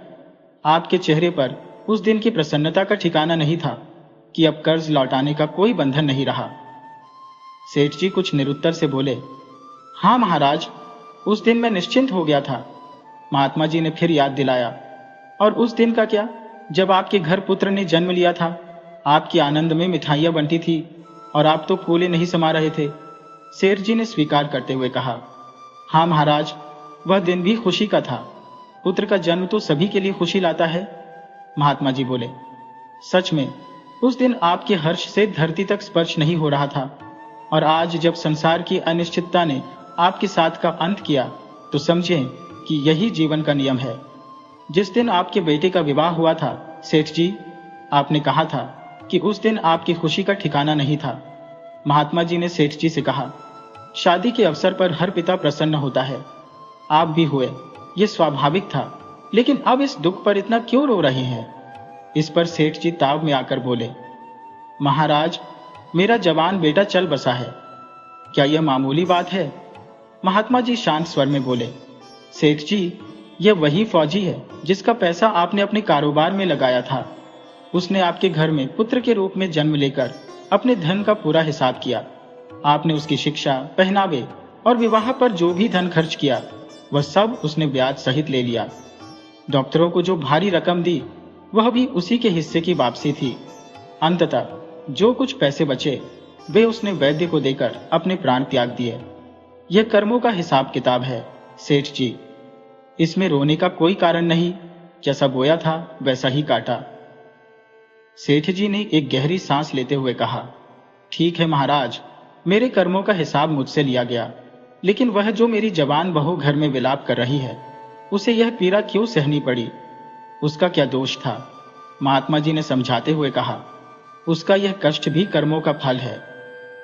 आपके चेहरे पर उस दिन की प्रसन्नता का ठिकाना नहीं था। कि अब कर्ज लौटाने का कोई बंधन नहीं रहा। सेठ जी कुछ निरुत्तर से बोले, हाँ महाराज, उस दिन मैं निश्चिंत हो गया था। महात्मा जी ने फिर याद दिलाया, और उस दिन का क्या, जब आपके घर पुत्र ने जन्म लिया था। आपके आनंद में मिठाइयां बनती थी और आप तो फूले नहीं समा रहे थे। सेठ जी ने स्वीकार करते हुए कहा, हाँ महाराज, वह दिन भी खुशी का था। पुत्र का जन्म तो सभी के लिए खुशी लाता है। महात्मा जी बोले, सच में उस दिन आपके हर्ष से धरती तक स्पर्श नहीं हो रहा था, और आज जब संसार की अनिश्चितता ने आपके साथ का अंत किया, तो समझें कि यही जीवन का नियम है। जिस दिन आपके बेटे का विवाह हुआ था सेठ जी, आपने कहा था कि उस दिन आपकी खुशी का ठिकाना नहीं था। महात्मा जी ने सेठ जी से कहा, शादी के अवसर पर हर पिता प्रसन्न होता है, आप भी हुए, यह स्वाभाविक था, लेकिन अब इस दुख पर इतना क्यों रो रहे हैं। इस पर सेठ जी ताव में आकर बोले, महाराज, मेरा जवान बेटा चल बसा है, क्या यह मामूली बात है। महात्मा जी शांत स्वर में बोले, सेठ जी, यह वही फौजी है जिसका पैसा आपने अपने कारोबार में लगाया था। उसने आपके घर में पुत्र के रूप में जन्म लेकर अपने धन का पूरा हिसाब किया। आपने उसकी शिक्षा, पहनावे और विवाह पर जो भी धन खर्च किया, वह सब उसने ब्याज सहित ले लिया। डॉक्टरों को जो भारी रकम दी, वह भी उसी के हिस्से की वापसी थी। अंततः जो कुछ पैसे बचे, वे उसने वैद्य को देकर अपने प्राण त्याग दिए। यह कर्मों का हिसाब किताब है सेठ जी, इसमें रोने का कोई कारण नहीं। जैसा बोया था वैसा ही काटा। सेठ जी ने एक गहरी सांस लेते हुए कहा, ठीक है महाराज, मेरे कर्मों का हिसाब मुझसे लिया गया, लेकिन वह जो मेरी जवान बहू घर में विलाप कर रही है, उसे यह पीड़ा क्यों सहनी पड़ी, उसका क्या दोष था। महात्मा जी ने समझाते हुए कहा, उसका यह कष्ट भी कर्मों का फल है।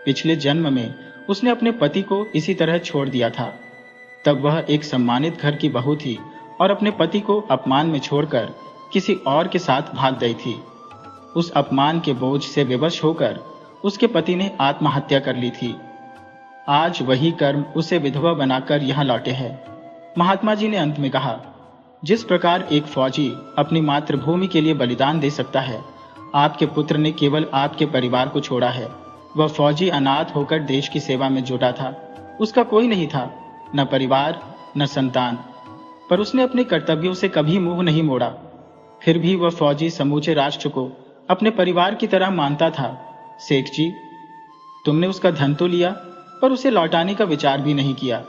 पिछले जन्म में उसने अपने पति को इसी तरह छोड़ दिया था। तब वह एक सम्मानित घर की बहू थी और अपने पति को अपमान में छोड़कर किसी और के साथ भाग गई थी। उस अपमान के बोझ से विवश होकर उसके पति ने आत्महत्या कर ली थी। आज वही कर्म उसे विधवा बनाकर यहां लौटे हैं। महात्मा जी ने अंत में कहा, जिस प्रकार एक फौजी अपनी मातृभूमि के लिए बलिदान दे सकता है, आपके पुत्र ने केवल आपके परिवार को छोड़ा है। वह फौजी अनाथ होकर देश की सेवा में जुटा था। उसका कोई नहीं था, न परिवार न संतान, पर उसने अपने कर्तव्यों से कभी मुंह नहीं मोड़ा। फिर भी वह फौजी समूचे राष्ट्र को अपने परिवार की तरह मानता था। सेठ जी, तुमने उसका धन तो लिया, पर उसे लौटाने का विचार भी नहीं किया।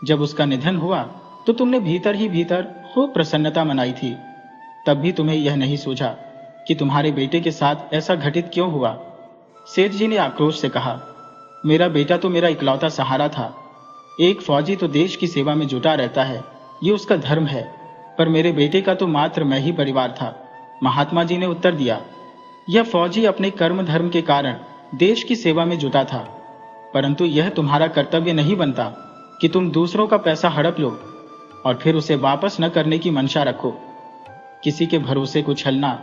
जब उसका निधन हुआ तो तुमने भीतर ही भीतर खूब प्रसन्नता मनाई थी। तब भी तुम्हें यह नहीं सूझा कि तुम्हारे बेटे के साथ ऐसा घटित क्यों हुआ। सेठ जी ने आक्रोश से कहा, मेरा बेटा तो मेरा इकलौता सहारा था। एक फौजी तो देश की सेवा में जुटा रहता है, ये उसका धर्म है, पर मेरे बेटे का तो मात्र मैं ही परिवार था। महात्मा जी ने उत्तर दिया, यह फौजी अपने कर्म धर्म के कारण देश की सेवा में जुटा था, परंतु यह तुम्हारा कर्तव्य नहीं बनता कि तुम दूसरों का पैसा हड़प लो और फिर उसे वापस न करने की मंशा रखो। किसी के भरोसे को छलना,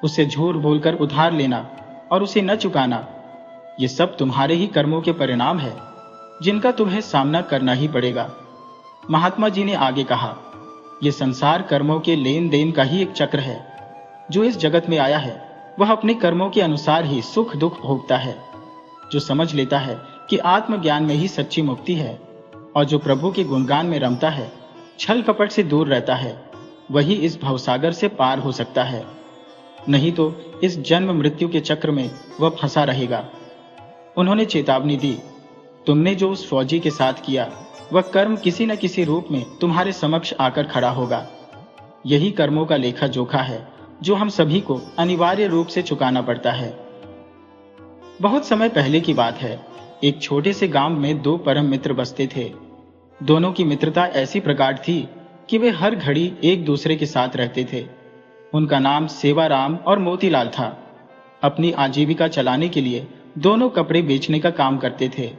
उसे झूठ बोलकर उधार लेना और उसे न चुकाना, ये सब तुम्हारे ही कर्मों के परिणाम है, जिनका तुम्हें सामना करना ही पड़ेगा। महात्मा जी ने आगे कहा, यह संसार कर्मों के लेन देन का ही एक चक्र है। जो इस जगत में आया है, वह अपने कर्मों के अनुसार ही सुख दुख भोगता है। जो समझ लेता है कि आत्मज्ञान में ही सच्ची मुक्ति है और जो प्रभु के गुणगान में रमता है, छल कपट से दूर रहता है, वही इस भवसागर से पार हो सकता है। नहीं तो इस जन्म मृत्यु के चक्र में वह फंसा रहेगा। उन्होंने चेतावनी दी, तुमने जो उस फौजी के साथ किया, वह कर्म किसी न किसी रूप में तुम्हारे समक्ष आकर खड़ा होगा। यही कर्मों का लेखा जोखा है जो हम सभी को अनिवार्य रूप से चुकाना पड़ता है। बहुत समय पहले की बात है। एक छोटे से गांव में दो परम मित्र बसते थे। दोनों की मित्रता ऐसी प्रगाढ़ थी कि वे हर घड़ी एक दूसरे के साथ रहते थे। उनका नाम सेवाराम और मोतीलाल था। अपनी आजीविका चलाने के लिए दोनों कपड़े बेचने का काम करते थे।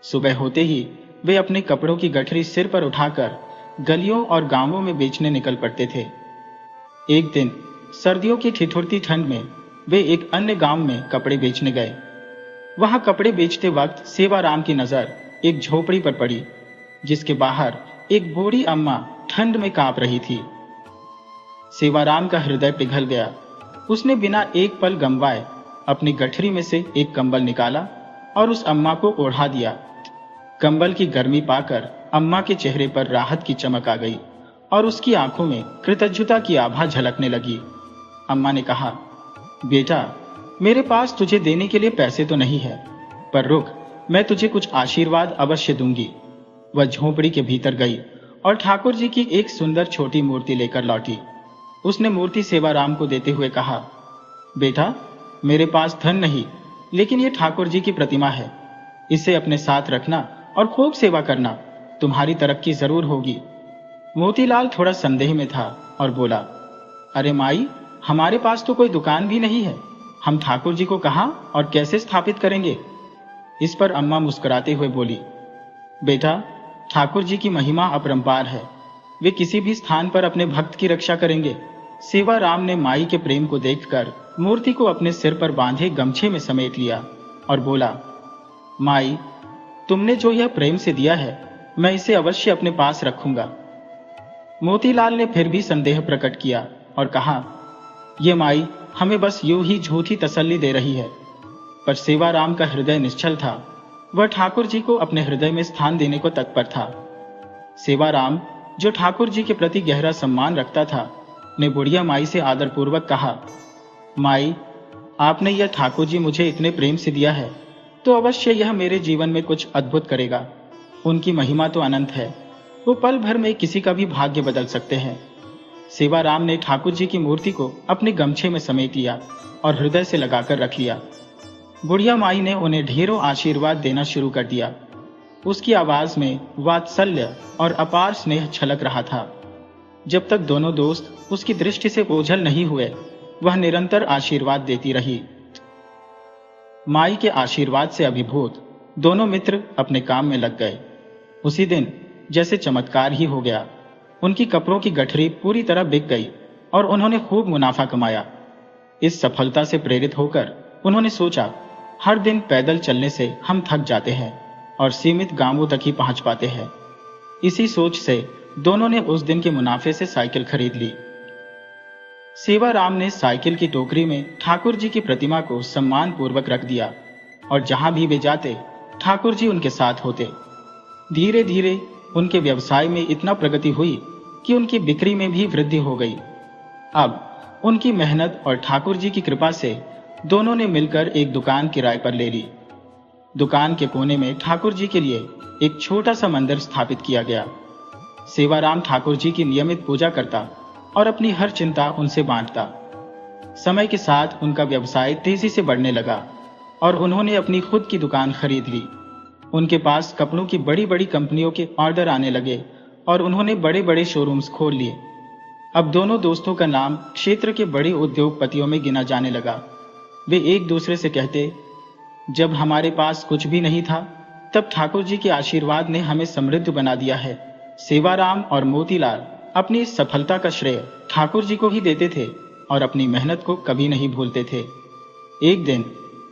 सुबह होते ही वे अपने कपड़ों की गठरी सिर पर उठाकर गलियों और गांवों में बेचने निकल पड़ते थे। एक दिन सर्दियों की ठिठुरती ठंड में वे एक अन्य गांव में कपड़े बेचने गए। वहां कपड़े बेचते वक्त सेवाराम की नजर एक झोपड़ी पर पड़ी, जिसके बाहर एक बूढ़ी अम्मा ठंड में कांप रही थी। सेवाराम का हृदय पिघल गया। उसने बिना एक पल गंवाए अपनी गठरी में से एक कंबल निकाला और उस अम्मा को ओढ़ा दिया। कंबल की गर्मी पाकर अम्मा के चेहरे पर राहत की चमक आ गई और उसकी आंखों में कृतज्ञता की आभा झलकने लगी। अम्मा ने कहा, बेटा, मेरे पास तुझे देने के लिए पैसे तो नहीं है, पर रुक, मैं तुझे कुछ आशीर्वाद अवश्य दूंगी। वह झोंपड़ी के भीतर गई और ठाकुर जी की एक सुंदर छोटी मूर्ति लेकर लौटी। उसने मूर्ति सेवाराम को देते हुए कहा, बेटा, मेरे पास धन नहीं, लेकिन ये ठाकुर जी की प्रतिमा है। इसे अपने साथ रखना और खूब सेवा करना, तुम्हारी तरक्की जरूर होगी। मोतीलाल थोड़ा संदेह में था और बोला, अरे माई, हमारे पास तो कोई दुकान भी नहीं है, हम ठाकुर जी को कहाँ और कैसे स्थापित करेंगे। इस पर अम्मा मुस्कुराते हुए बोली, बेटा, ठाकुर जी की महिमा अपरंपार है, वे किसी भी स्थान पर अपने भक्त की रक्षा करेंगे। सेवाराम ने माई के प्रेम को देखकर मूर्ति को अपने सिर पर बांधे गमछे में समेट लिया और बोला, माई, तुमने जो यह प्रेम से दिया है, मैं इसे अवश्य अपने पास रखूंगा। मोतीलाल ने फिर भी संदेह प्रकट किया और कहा, ये माई हमें बस यूं ही झूठी तसल्ली दे रही है। पर सेवाराम का हृदय निश्चल था, वह ठाकुर जी को अपने हृदय में स्थान देने को तत्पर था। सेवाराम, जो ठाकुर जी के प्रति गहरा सम्मान रखता था, ने बुढ़िया माई से आदरपूर्वक कहा, माई, आपने यह ठाकुर जी मुझे इतने प्रेम से दिया है, तो अवश्य यह मेरे जीवन में कुछ अद्भुत करेगा। उनकी महिमा तो अनंत है, वो पल भर में किसी का भी भाग्य बदल सकते हैं। सेवाराम ने ठाकुर जी की मूर्ति को अपने गमछे में समेट लिया और हृदय से लगाकर रख लिया। बुढ़िया माई ने उन्हें ढेरों आशीर्वाद देना शुरू कर दिया। उसकी आवाज में वात्सल्य और अपार स्नेह छलक रहा था। जब तक दोनों दोस्त उसकी दृष्टि से ओझल नहीं हुए, वह निरंतर आशीर्वाद देती रही। माई के आशीर्वाद से अभिभूत दोनों मित्र अपने काम में लग गए। उसी दिन जैसे चमत्कार ही हो गया, उनकी कपड़ों की गठरी पूरी तरह बिक गई और उन्होंने खूब मुनाफा कमाया। इस सफलता से प्रेरित होकर उन्होंने सोचा, हर दिन पैदल चलने से हम थक जाते हैं और सीमित गांवों तक ही पहुंच पाते हैं। इसी सोच से दोनों ने उस दिन के मुनाफे से साइकिल खरीद ली। सेवाराम ने साइकिल की टोकरी में ठाकुर जी की प्रतिमा को सम्मान पूर्वक रख दिया और जहां भी वे जाते, ठाकुर जी उनके साथ होते। धीरे धीरे उनके व्यवसाय में इतना प्रगति हुई कि उनकी बिक्री में भी वृद्धि हो गई। अब उनकी मेहनत और ठाकुर जी की कृपा से दोनों ने मिलकर एक दुकान किराए पर ले ली। दुकान के कोने में ठाकुर जी के लिए एक छोटा सा मंदिर स्थापित किया गया। सेवाराम ठाकुर जी की नियमित पूजा करता और अपनी हर चिंता उनसे बांटता। समय के साथ उनका व्यवसाय तेजी से बढ़ने लगा और उन्होंने अपनी खुद की दुकान खरीद ली। उनके पास कपड़ों की बड़ी बड़ी कंपनियों के ऑर्डर आने लगे और उन्होंने बड़े बड़े शोरूम्स खोल लिए। अब दोनों दोस्तों का नाम क्षेत्र के बड़े उद्योगपतियों में गिना जाने लगा। वे एक दूसरे से कहते, जब हमारे पास कुछ भी नहीं था, तब ठाकुर जी के आशीर्वाद ने हमें समृद्ध बना दिया है। सेवाराम और मोतीलाल अपनी इस सफलता का श्रेय ठाकुर जी को ही देते थे और अपनी मेहनत को कभी नहीं भूलते थे। एक दिन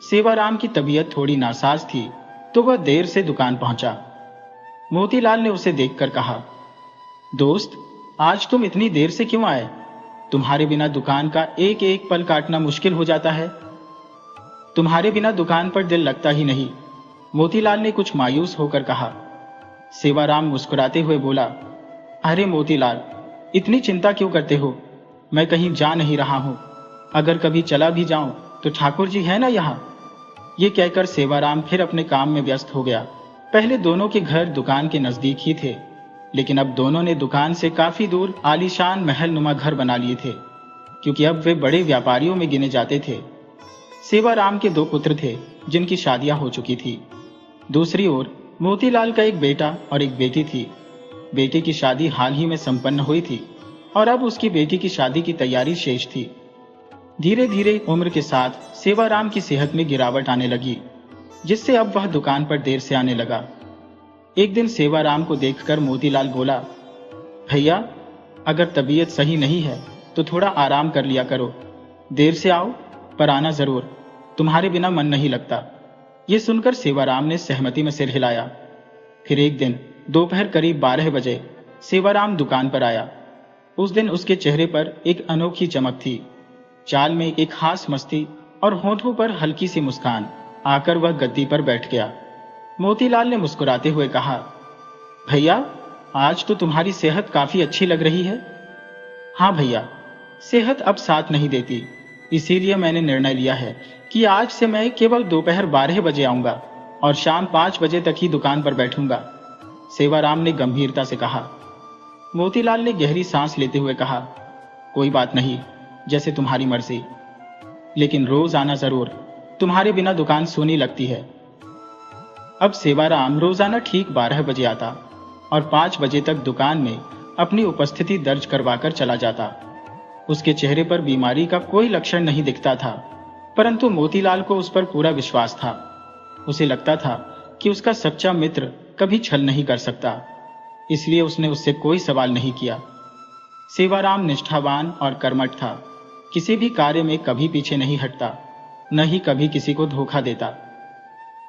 सेवाराम की तबीयत थोड़ी नासाज थी, तो वह देर से दुकान पहुंचा। मोतीलाल ने उसे देखकर कहा, दोस्त, आज तुम इतनी देर से क्यों आए? तुम्हारे बिना दुकान का एक एक पल काटना मुश्किल हो जाता है। तुम्हारे बिना दुकान पर दिल लगता ही नहीं, मोतीलाल ने कुछ मायूस होकर कहा। सेवाराम मुस्कुराते हुए बोला, अरे मोतीलाल, इतनी चिंता क्यों करते हो? मैं कहीं जा नहीं रहा हूं। अगर कभी चला भी जाऊं तो ठाकुर जी है ना यहाँ। ये कहकर सेवाराम फिर अपने काम में व्यस्त हो गया। पहले दोनों के घर दुकान के नजदीक ही थे, लेकिन अब दोनों ने दुकान से काफी दूर आलीशान महल नुमा घर बना लिए थे, क्योंकि अब वे बड़े व्यापारियों में गिने जाते थे। सेवाराम के 2 पुत्र थे जिनकी शादियां हो चुकी थी। दूसरी ओर मोतीलाल का एक बेटा और एक बेटी थी। बेटे की शादी हाल ही में संपन्न हुई थी और अब उसकी बेटी की शादी की तैयारी शेष थी। धीरे धीरे उम्र के साथ सेवाराम की सेहत में गिरावट आने लगी, जिससे अब वह दुकान पर देर से आने लगा। एक दिन सेवाराम को देखकर मोतीलाल बोला, भैया, अगर तबीयत सही नहीं है तो थोड़ा आराम कर लिया करो। देर से आओ, पर आना जरूर, तुम्हारे बिना मन नहीं लगता। ये सुनकर सेवाराम ने सहमति में सिर हिलाया। फिर एक दिन दोपहर करीब 12 बजे सेवाराम दुकान पर आया। उस दिन उसके चेहरे पर एक अनोखी चमक थी। चाल में एक खास मस्ती और होठों पर हल्की सी मुस्कान आकर वह गद्दी पर बैठ गया। मोतीलाल ने मुस्कुराते हुए कहा, भैया, आज तो तुम्हारी सेहत काफी अच्छी लग रही है। हाँ भैया, सेहत अब साथ नहीं देती, इसीलिए मैंने निर्णय लिया है कि आज से मैं केवल दोपहर 12 बजे आऊंगा और शाम 5 बजे तक ही दुकान पर बैठूंगा, सेवाराम ने गंभीरता से कहा। मोतीलाल ने गहरी सांस लेते हुए कहा, कोई बात नहीं, जैसे तुम्हारी मर्जी, लेकिन रोज आना जरूर, तुम्हारे बिना दुकान सूनी लगती है। अब सेवाराम रोजाना ठीक 12 बजे आता और 5 बजे तक दुकान में अपनी उपस्थिति दर्ज करवाकर चला जाता। उसके चेहरे पर बीमारी का कोई लक्षण नहीं दिखता था, परंतु मोतीलाल को उस पर पूरा विश्वास था। उसे लगता था कि उसका सच्चा मित्र कभी छल नहीं कर सकता, इसलिए उसने उससे कोई सवाल नहीं किया। सेवाराम निष्ठावान और कर्मठ था, किसी भी कार्य में कभी पीछे नहीं हटता, न ही कभी किसी को धोखा देता।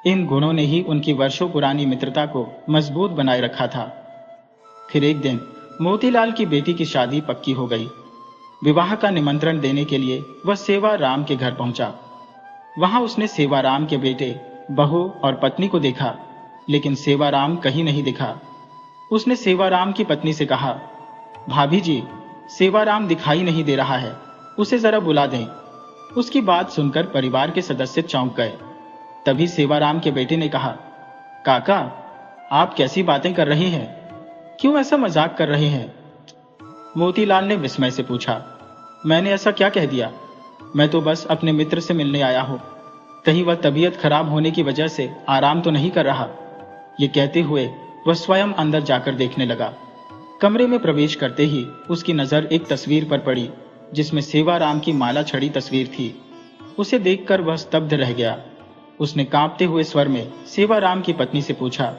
इन गुणों ने ही उनकी वर्षों पुरानी मित्रता को मजबूत बनाए रखा था। फिर एक दिन मोतीलाल की बेटी की शादी पक्की हो गई। विवाह का निमंत्रण देने के लिए वह सेवाराम के घर पहुंचा। वहां उसने सेवाराम के बेटे, बहू और पत्नी को देखा, लेकिन सेवाराम कहीं नहीं दिखा। उसने सेवाराम की पत्नी से कहा, भाभी जी, सेवाराम दिखाई नहीं दे रहा है, उसे जरा बुला दें। उसकी बात सुनकर परिवार के सदस्य चौंक गए। तभी सेवाराम के बेटे ने कहा, काका, आप कैसी बातें कर रहे हैं? क्यों ऐसा मजाक कर रहे हैं? मोतीलाल ने विस्मय से पूछा, मैंने ऐसा क्या कह दिया? मैं तो बस अपने मित्र से मिलने आया हूं, कहीं वह तबीयत खराब होने की वजह से आराम तो नहीं कर रहा। ये कहते हुए वह स्वयं अंदर जाकर देखने लगा। कमरे में प्रवेश करते ही उसकी नजर एक तस्वीर पर पड़ी, जिसमें सेवाराम की माला छड़ी तस्वीर थी। उसे देखकर वह स्तब्ध रह गया। उसने कांपते हुए स्वर में सेवाराम की पत्नी से पूछा,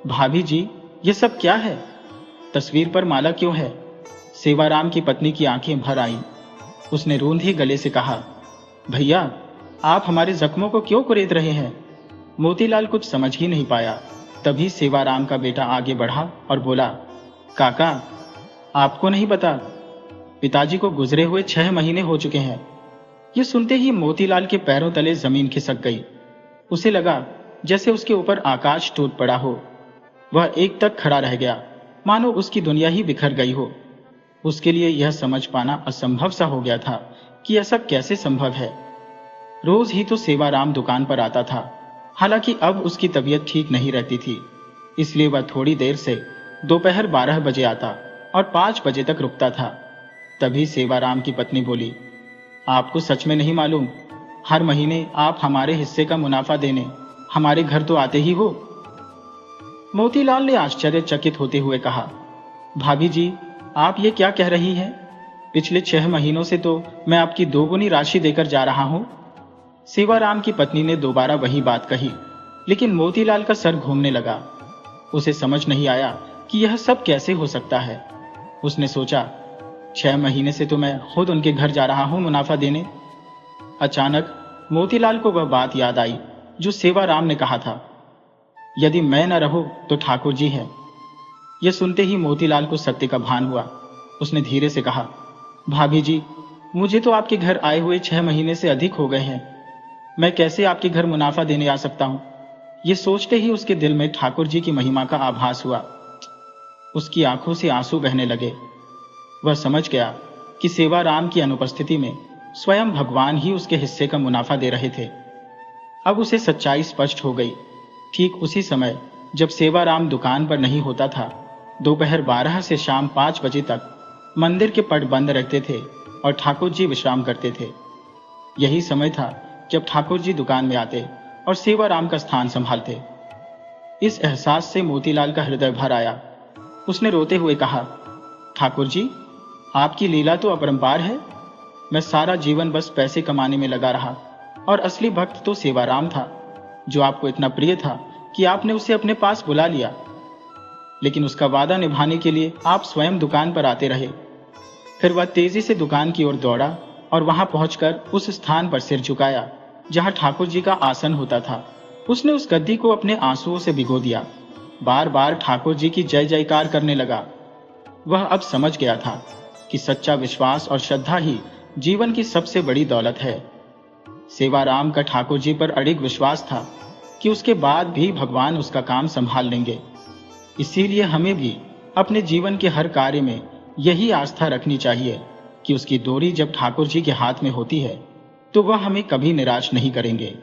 भाभी जी, ये सब क्या है? तस्वीर पर माला क्यों है? सेवाराम की पत्नी की आंखें भर आईं। उसने रूंधे गले से कहा, भैया, आप हमारे जख्मों को क्यों कुरेद रहे हैं? मोतीलाल कुछ समझ ही नहीं पाया। तभी सेवाराम का बेटा आगे बढ़ा और बोला, काका, आपको नहीं पता, पिताजी को गुजरे हुए 6 महीने हो चुके हैं। ये सुनते ही मोतीलाल के पैरों तले जमीन खिसक गई। उसे लगा जैसे उसके ऊपर आकाश टूट पड़ा हो। वह एक तक खड़ा रह गया, मानो उसकी दुनिया ही बिखर गई हो। उसके लिए यह समझ पाना असंभव सा हो गया था कि ऐसा कैसे संभव है। रोज ही तो सेवाराम दुकान पर आता था, हालांकि अब उसकी तबीयत ठीक नहीं रहती थी, इसलिए वह थोड़ी देर से दोपहर 12 बजे आता और 5 बजे तक रुकता था। तभी सेवाराम की पत्नी बोली, आपको सच में नहीं मालूम, हर महीने आप हमारे हिस्से का मुनाफा देने हमारे घर तो आते ही हो? मोतीलाल ने आश्चर्यचकित होते हुए कहा, भाभी जी, आप ये क्या कह रही हैं? पिछले 6 महीनों से तो मैं आपकी दोगुनी राशि देकर जा रहा हूं। सेवाराम की पत्नी ने दोबारा वही बात कही, लेकिन मोतीलाल का सर घूमने लगा। उसे समझ नहीं आया कि यह सब कैसे हो सकता है। उसने सोचा, 6 महीने से तो मैं खुद उनके घर जा रहा हूं मुनाफा देने। अचानक मोतीलाल को वह बात याद आई जो सेवाराम ने कहा था, यदि मैं न रहूं तो ठाकुर जी हैं। यह सुनते ही मोतीलाल को सत्य का भान हुआ। उसने धीरे से कहा, भाभी जी, मुझे तो आपके घर आए हुए 6 महीने से अधिक हो गए हैं। मैं कैसे आपके घर मुनाफा देने आ सकता हूं? यह सोचते ही उसके दिल में ठाकुर जी की महिमा का आभास हुआ। उसकी आंखों से आंसू बहने लगे। वह समझ गया कि सेवाराम की अनुपस्थिति में स्वयं भगवान ही उसके हिस्से का मुनाफा दे रहे थे। अब उसे सच्चाई स्पष्ट हो गई। ठीक उसी समय जब सेवाराम दुकान पर नहीं होता था, दोपहर 12 से शाम 5 बजे तक मंदिर के पट बंद रहते थे और ठाकुर जी विश्राम करते थे। यही समय था जब ठाकुर जी दुकान में आते और सेवाराम का स्थान संभालते। इस एहसास से मोतीलाल का हृदय भर आया। उसने रोते हुए कहा, ठाकुर जी, आपकी लीला तो अपरंपार है। मैं सारा जीवन बस पैसे कमाने में लगा रहा और असली भक्त तो सेवाराम था, जो आपको इतना प्रिय था कि आपने उसे अपने पास बुला लिया। लेकिन उसका वादा निभाने के लिए आप स्वयं दुकान पर आते रहे। फिर वह तेजी से दुकान की ओर दौड़ा और वहां पहुंचकर उस स्थान पर सिर झुकाया जहां ठाकुर जी का आसन होता था। उसने उस गद्दी को अपने आंसुओं से भिगो दिया। बार बार ठाकुर जी की जय जयकार करने लगा। वह अब समझ गया था कि सच्चा विश्वास और श्रद्धा ही जीवन की सबसे बड़ी दौलत है। सेवाराम का ठाकुर जी पर अड़िग विश्वास था कि उसके बाद भी भगवान उसका काम संभाल लेंगे। इसीलिए हमें भी अपने जीवन के हर कार्य में यही आस्था रखनी चाहिए कि उसकी डोरी जब ठाकुर जी के हाथ में होती है तो वह हमें कभी निराश नहीं करेंगे।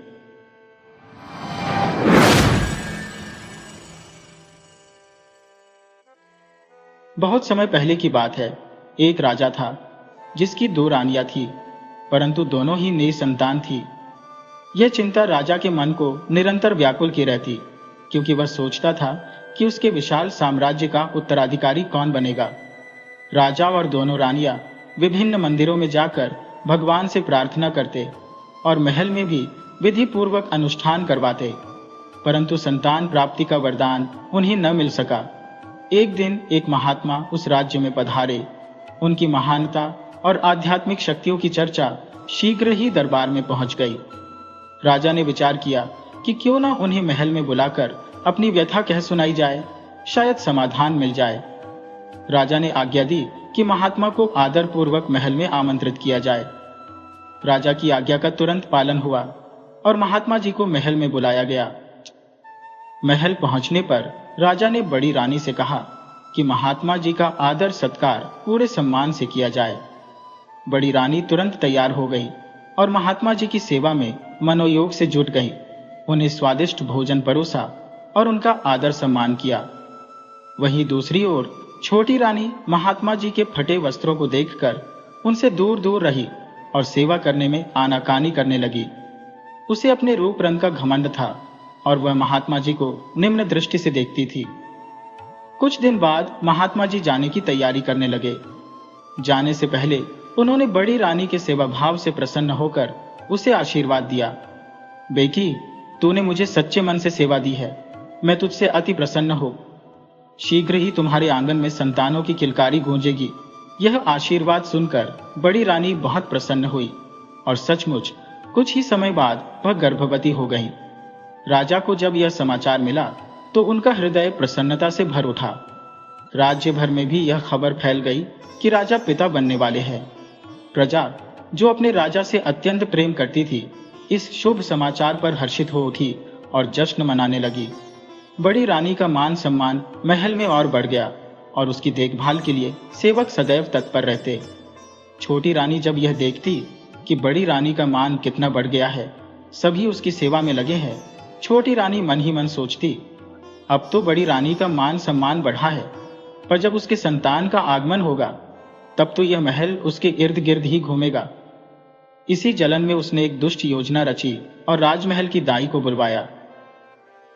बहुत समय पहले की बात है। एक राजा था जिसकी 2 रानियां थी, परंतु दोनों ही निसंतान थी। यह चिंता राजा के मन को निरंतर व्याकुल की रहती, क्योंकि वह सोचता था कि उसके विशाल साम्राज्य का उत्तराधिकारी कौन बनेगा। राजा और दोनों रानियां विभिन्न मंदिरों में जाकर भगवान से प्रार्थना करते और महल में भी विधि पूर्वक अनुष्ठान करवाते, परंतु संतान प्राप्ति का वरदान उन्हें न मिल सका। एक दिन एक महात्मा उस राज्य में पधारे। उनकी महानता और आध्यात्मिक शक्तियों की चर्चा शीघ्र ही दरबार में पहुंच गई। राजा ने विचार किया कि क्यों न उन्हें महल में बुलाकर अपनी व्यथा कह सुनाई जाए, शायद समाधान मिल जाए। राजा ने आज्ञा दी कि महात्मा को आदर पूर्वक महल में आमंत्रित किया जाए। राजा की आज्ञा का तुरंत पालन हुआ और महात्मा जी को महल में बुलाया गया। महल पहुंचने पर राजा ने बड़ी रानी से कहा कि महात्मा जी का आदर सत्कार पूरे सम्मान से किया जाए। बड़ी रानी तुरंत तैयार हो गई और महात्मा जी की सेवा में मनोयोग से जुट गई। उन्हें स्वादिष्ट भोजन परोसा और उनका आदर सम्मान किया। वहीं दूसरी ओर छोटी रानी महात्मा जी के फटे वस्त्रों को देखकर उनसे दूर दूर रही और सेवा करने में आनाकानी करने लगी। उसे अपने रूप रंग का घमंड था और वह महात्मा जी को निम्न दृष्टि से देखती थी। कुछ दिन बाद महात्मा जी जाने की तैयारी करने लगे। जाने से पहले उन्होंने बड़ी रानी के सेवा भाव से प्रसन्न होकर उसे आशीर्वाद दिया। बेटी, तूने मुझे सच्चे मन से सेवा दी है, मैं तुझसे अति प्रसन्न हूं। शीघ्र ही तुम्हारे आंगन में संतानों की किलकारी गूंजेगी। यह आशीर्वाद सुनकर बड़ी रानी बहुत प्रसन्न हुई और सचमुच कुछ ही समय बाद वह गर्भवती हो गई। राजा को जब यह समाचार मिला तो उनका हृदय प्रसन्नता से भर उठा। राज्य भर में भी यह खबर फैल गई कि राजा पिता बनने वाले हैं। प्रजा, जो अपने राजा से अत्यंत प्रेम करती थी, इस शुभ समाचार पर हर्षित हो उठी और जश्न मनाने लगी। बड़ी रानी का मान सम्मान महल में और बढ़ गया और उसकी देखभाल के लिए सेवक सदैव तत्पर रहते। छोटी रानी जब यह देखती कि बड़ी रानी का मान कितना बढ़ गया है, सभी उसकी सेवा में लगे हैं, छोटी रानी मन ही मन सोचती, अब तो बड़ी रानी का मान सम्मान बढ़ा है, पर जब उसके संतान का आगमन होगा तब तो यह महल उसके इर्द गिर्द ही घूमेगा। इसी जलन में उसने एक दुष्ट योजना रची और राजमहल की दाई को बुलवाया।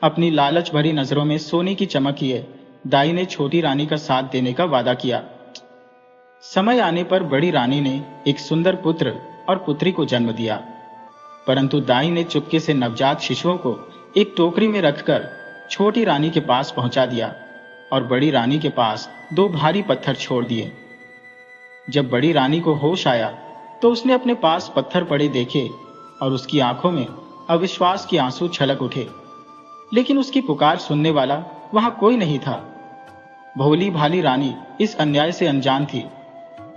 अपनी लालच भरी नजरों में सोने की चमक किए दाई ने छोटी रानी का साथ देने का वादा किया। समय आने पर बड़ी रानी ने एक सुंदर पुत्र और पुत्री को जन्म दिया, परंतु दाई ने चुपके से नवजात शिशुओं को एक टोकरी में रखकर छोटी रानी के पास पहुंचा दिया और बड़ी रानी के पास 2 भारी पत्थर छोड़ दिए। जब बड़ी रानी को होश आया तो उसने अपने पास पत्थर पड़े देखे और उसकी आंखों में अविश्वास के आंसू छलक उठे, लेकिन उसकी पुकार सुनने वाला वहां कोई नहीं था। भोली भाली रानी इस अन्याय से अनजान थी।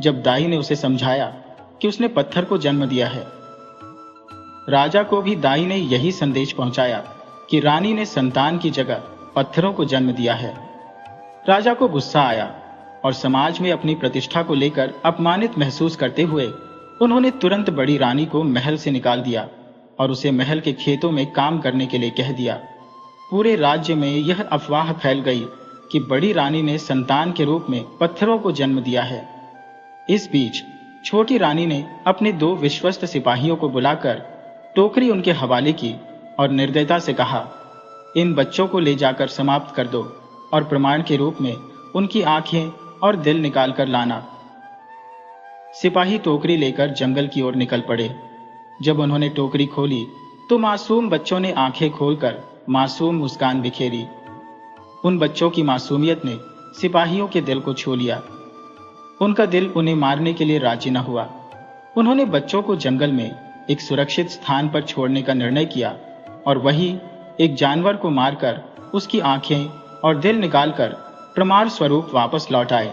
जब दाई ने उसे समझाया कि उसने पत्थर को जन्म दिया है, राजा को भी दाई ने यही संदेश पहुंचाया कि रानी ने संतान की जगह पत्थरों को जन्म दिया है। राजा को गुस्सा आया और समाज में अपनी प्रतिष्ठा को लेकर अपमानित महसूस करते हुए उन्होंने तुरंत बड़ी रानी को महल से निकाल दिया और उसे महल के खेतों में काम करने के लिए कह दिया। पूरे राज्य में यह अफवाह फैल गई कि बड़ी रानी ने संतान के रूप में पत्थरों को जन्म दिया है। इस बीच छोटी रानी ने अपने 2 विश्वस्त सिपाहियों को बुलाकर टोकरी उनके हवाले की और निर्दयता से कहा, इन बच्चों को ले जाकर समाप्त कर दो और प्रमाण के रूप में उनकी आंखें और दिल निकाल कर लाना। सिपाही टोकरी लेकर जंगल की ओर निकल पड़े। जब उन्होंने टोकरी खोली तो मासूम बच्चों ने आंखें खोलकर मासूम मुस्कान बिखेरी। उन बच्चों की मासूमियत ने सिपाहियों के दिल को छू लिया। उनका दिल उन्हें मारने के लिए राजी न हुआ। उन्होंने बच्चों को जंगल में एक सुरक्षित स्थान पर छोड़ने का निर्णय किया और वहीं एक जानवर को मारकर उसकी आंखें और दिल निकालकर प्रमाण स्वरूप वापस लौट आए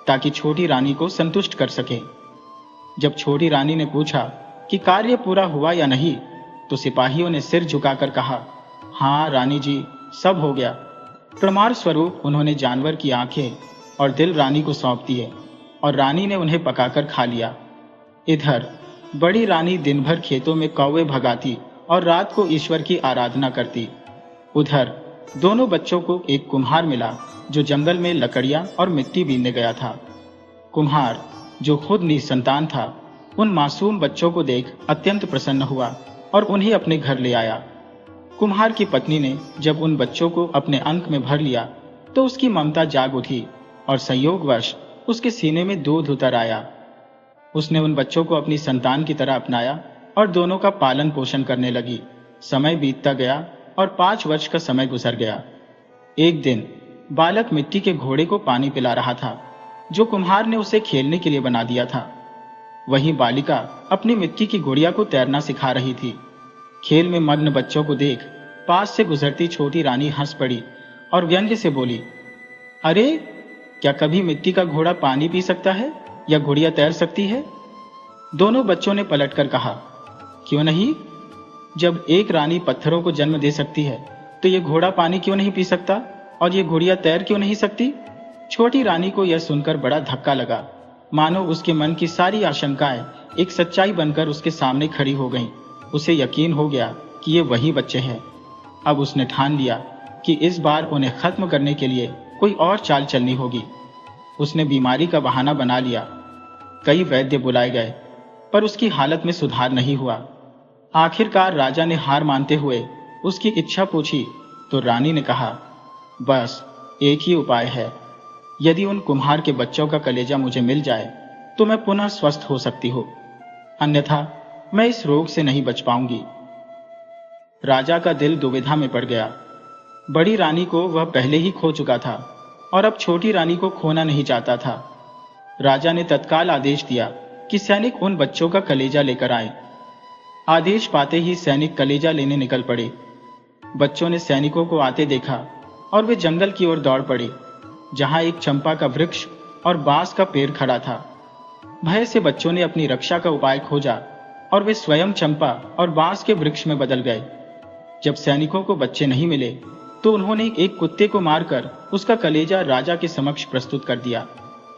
ताकि छोटी रानी को संतुष्ट कर सके। जब छोटी रानी ने पूछा कि कार्य पूरा हुआ या नहीं, तो सिपाहियों ने सिर झुकाकर कहा, हाँ रानी जी, सब हो गया। प्रमाण स्वरूप उन्होंने जानवर की आंखें और दिल रानी को सौंप दिए और रानी ने उन्हें पकाकर खा लिया। इधर बड़ी रानी दिन भर खेतों में कौवे भगाती और रात को ईश्वर की आराधना करती। उधर दोनों बच्चों को एक कुम्हार मिला जो जंगल में लकड़ियां और मिट्टी बीनने गया था। कुम्हार, जो खुद निसंतान था, उन मासूम बच्चों को देख अत्यंत प्रसन्न हुआ और उन्हें अपने घर ले आया। कुम्हार की पत्नी ने जब उन बच्चों को अपने अंक में भर लिया तो उसकी ममता जाग उठी और संयोगवश उसके सीने में दूध उतर आया। उसने उन बच्चों को अपनी संतान की तरह अपनाया और दोनों का पालन पोषण करने लगी। समय बीतता गया और 5 वर्ष का समय गुजर गया। एक दिन बालक मिट्टी के घोड़े को पानी पिला रहा था जो कुम्हार ने उसे खेलने के लिए बना दिया था। वहीं बालिका अपनी मिट्टी की गुड़िया को तैरना सिखा रही थी। खेल में मग्न बच्चों को देख पास से गुजरती छोटी रानी हंस पड़ी और व्यंग्य से बोली, अरे, क्या कभी मिट्टी का घोड़ा पानी पी सकता है या गुड़िया तैर सकती है? दोनों बच्चों ने पलटकर कहा, क्यों नहीं? जब एक रानी पत्थरों को जन्म दे सकती है तो ये घोड़ा पानी क्यों नहीं पी सकता और ये गुड़िया तैर क्यों नहीं सकती? छोटी रानी को यह सुनकर बड़ा धक्का लगा, मानो उसके मन की सारी आशंकाएं एक सच्चाई बनकर उसके सामने खड़ी हो गईं। उसे यकीन हो गया कि ये वही बच्चे हैं। अब उसने ठान लिया कि इस बार उन्हें खत्म करने के लिए कोई और चाल चलनी होगी। उसने बीमारी का बहाना बना लिया। कई वैद्य बुलाए गए पर उसकी हालत में सुधार नहीं हुआ। आखिरकार राजा ने हार मानते हुए उसकी इच्छा पूछी तो रानी ने कहा, बस एक ही उपाय है। यदि उन कुम्हार के बच्चों का कलेजा मुझे मिल जाए तो मैं पुनः स्वस्थ हो सकती हूँ, अन्यथा मैं इस रोग से नहीं बच पाऊंगी। राजा का दिल दुविधा में पड़ गया। बड़ी रानी को वह पहले ही खो चुका था और अब छोटी रानी को खोना नहीं चाहता था। राजा ने तत्काल आदेश दिया कि सैनिक उन बच्चों का कलेजा लेकर आए। आदेश पाते ही सैनिक कलेजा लेने निकल पड़े। बच्चों ने सैनिकों को आते देखा और वे जंगल की ओर दौड़ पड़े, जहां एक चंपा का वृक्ष और बांस का पेड़ खड़ा था। भय से बच्चों ने अपनी रक्षा का उपाय खोजा और वे स्वयं चंपा और बांस के वृक्ष में बदल गए। जब सैनिकों को बच्चे नहीं मिले तो उन्होंने एक कुत्ते को मारकर उसका कलेजा राजा के समक्ष प्रस्तुत कर दिया,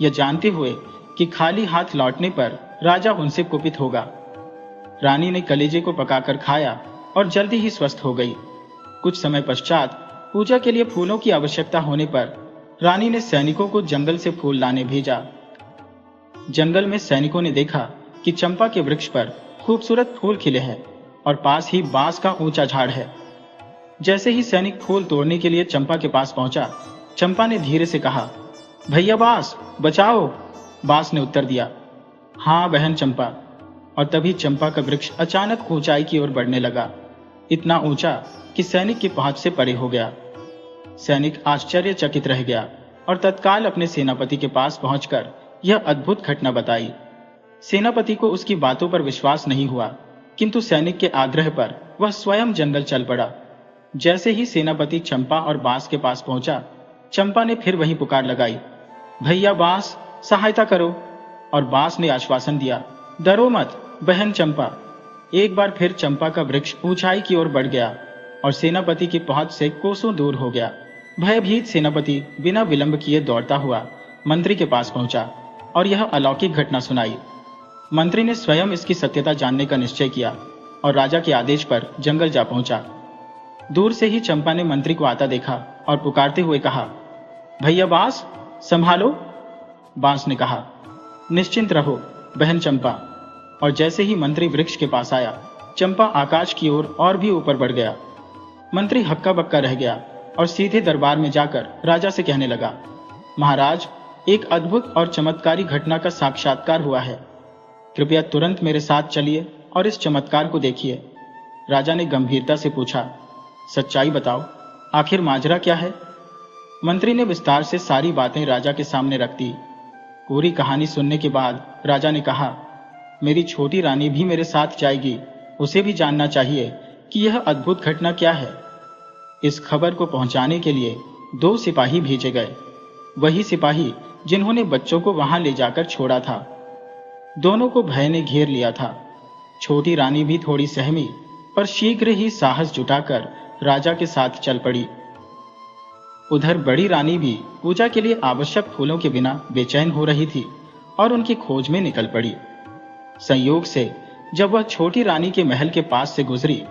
यह जानते हुए कि खाली हाथ लौटने पर राजा उनसे कुपित होगा। रानी ने कलेजे को पकाकर खाया और जल्दी ही स्वस्थ हो गई। कुछ समय पश्चात पूजा के लिए फूलों की आवश्यकता होने पर रानी ने सैनिकों को जंगल से फूल लाने भेजा। जंगल में सैनिकों ने देखा कि चंपा के वृक्ष पर खूबसूरत फूल खिले हैं और पास ही बांस का ऊंचा झाड़ है। जैसे ही सैनिक फूल तोड़ने के लिए चंपा के पास पहुंचा, चंपा ने धीरे से कहा, भैया बांस, बचाओ। बांस ने उत्तर दिया, हाँ बहन चंपा। और तभी चंपा का वृक्ष अचानक ऊंचाई की ओर बढ़ने लगा, इतना ऊंचा कि सैनिक की पहुंच से परे हो गया। सैनिक आश्चर्यचकित रह गया और तत्काल अपने सेनापति के पास पहुंचकर यह अद्भुत घटना बताई। सेनापति को उसकी बातों पर विश्वास नहीं हुआ, किंतु सैनिक के आग्रह पर वह स्वयं जंगल चल पड़ा। जैसे ही सेनापति चंपा और बांस के पास पहुंचा, चंपा ने फिर वही पुकार लगाई, भैया बांस, सहायता करो। और बांस ने आश्वासन दिया, डरो मत बहन चंपा। एक बार फिर चंपा का वृक्ष ऊंचाई की ओर बढ़ गया और सेनापति की पहुंच से कोसों दूर हो गया। भयभीत सेनापति बिना विलंब किए दौड़ता हुआ मंत्री के पास पहुंचा और यह अलौकिक घटना सुनाई। मंत्री ने स्वयं इसकी सत्यता जानने का निश्चय किया और राजा के आदेश पर जंगल जा पहुंचा। दूर से ही चंपा ने मंत्री को आता देखा और पुकारते हुए कहा, भैया बांस, संभालो। बांस ने कहा, निश्चिंत रहो बहन चंपा। और जैसे ही मंत्री वृक्ष के पास आया, चंपा आकाश की ओर और भी ऊपर बढ़ गया। मंत्री हक्का बक्का रह गया और सीधे दरबार में जाकर राजा से कहने लगा, महाराज, एक अद्भुत और चमत्कारी घटना का साक्षात्कार हुआ है। कृपया तुरंत मेरे साथ चलिए और इस चमत्कार को देखिए। राजा ने गंभीरता से पूछा, सच्चाई बताओ, आखिर माजरा क्या है? मंत्री ने विस्तार से सारी बातें राजा के सामने रख दी। पूरी कहानी सुनने के बाद राजा ने कहा, मेरी छोटी रानी भी मेरे साथ जाएगी, उसे भी जानना चाहिए कि यह अद्भुत घटना क्या है। इस खबर को पहुंचाने के लिए 2 सिपाही भेजे गए, वही सिपाही जिन्होंने बच्चों को वहां ले जाकर छोड़ा था। दोनों को भय ने घेर लिया था। छोटी रानी भी थोड़ी सहमी, पर शीघ्र ही साहस जुटाकर राजा के साथ चल पड़ी। उधर बड़ी रानी भी पूजा के लिए आवश्यक फूलों के बिना बेचैन हो रही थी और उनकी खोज में निकल पड़ी। संयोग से जब वह छोटी रानी के महल के पास से गुजरी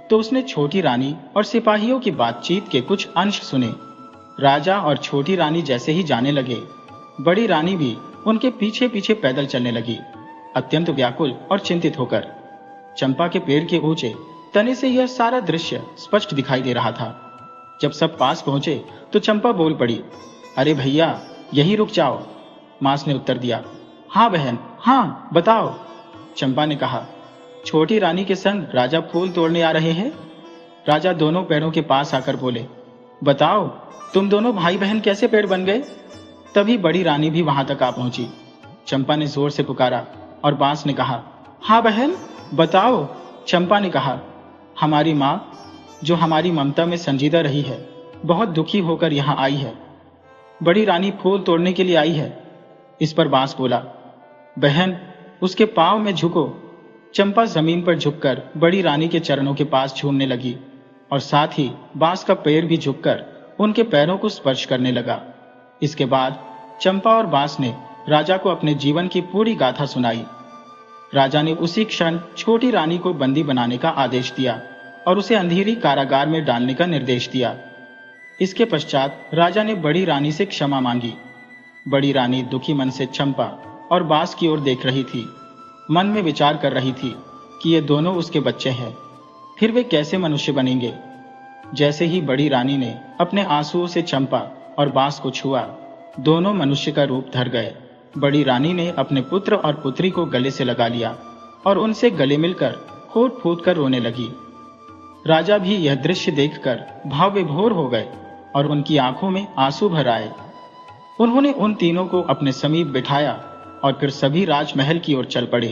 तो उसने छोटी रानी और सिपाहियों की बातचीत के कुछ अंश सुने। राजा और छोटी रानी जैसे ही जाने लगे, बड़ी रानी भी उनके पीछे पीछे पैदल चलने लगी, अत्यंत व्याकुल और चिंतित होकर। चंपा के पेड़ के ऊंचे तने से यह सारा दृश्य स्पष्ट दिखाई दे रहा था। जब सब पास पहुंचे तो चंपा बोल पड़ी, अरे भैया, यहीं रुक जाओ। मांस ने उत्तर दिया, हाँ बहन, हाँ बताओ। चंपा ने कहा, छोटी रानी के संग राजा फूल तोड़ने आ रहे हैं। राजा दोनों पेड़ों के पास आकर बोले, बताओ तुम दोनों भाई बहन कैसे पेड़ बन गए। तभी बड़ी रानी भी वहां तक आ पहुंची। चंपा ने जोर से पुकारा और बांस ने कहा, हाँ बहन बताओ। चंपा ने कहा, हमारी माँ जो हमारी ममता में संजीदा रही है, बहुत दुखी होकर यहाँ आई है। बड़ी रानी फूल तोड़ने के लिए आई है। इस पर बांस बोला, बहन उसके पांव में झुको। चंपा जमीन पर झुककर बड़ी रानी के चरणों के पास झूमने लगी और साथ ही बांस का पेड़ भी झुककर उनके पैरों को स्पर्श करने लगा। इसके बाद चंपा और बांस ने राजा को अपने जीवन की पूरी गाथा सुनाई। राजा ने उसी क्षण छोटी रानी को बंदी बनाने का आदेश दिया और उसे अंधेरी कारागार में डालने का निर्देश दिया। इसके पश्चात राजा ने बड़ी रानी से क्षमा मांगी। बड़ी रानी दुखी मन से चंपा और बांस की ओर देख रही थी। मन में विचार कर रही थी कि ये दोनों उसके बच्चे हैं, फिर वे कैसे मनुष्य बनेंगे। जैसे ही बड़ी रानी ने अपने आंसुओं से चंपा और बांस को छुआ, दोनों मनुष्य का रूप धर गए। बड़ी रानी ने अपने पुत्र और पुत्री को गले से लगा लिया और उनसे गले मिलकर फूट फूट कर रोने लगी। राजा भी यह दृश्य देखकर भाव विभोर हो गए और उनकी आंखों में आंसू भर आए। उन्होंने उन तीनों को अपने समीप बिठाया और फिर सभी राजमहल की ओर चल पड़े।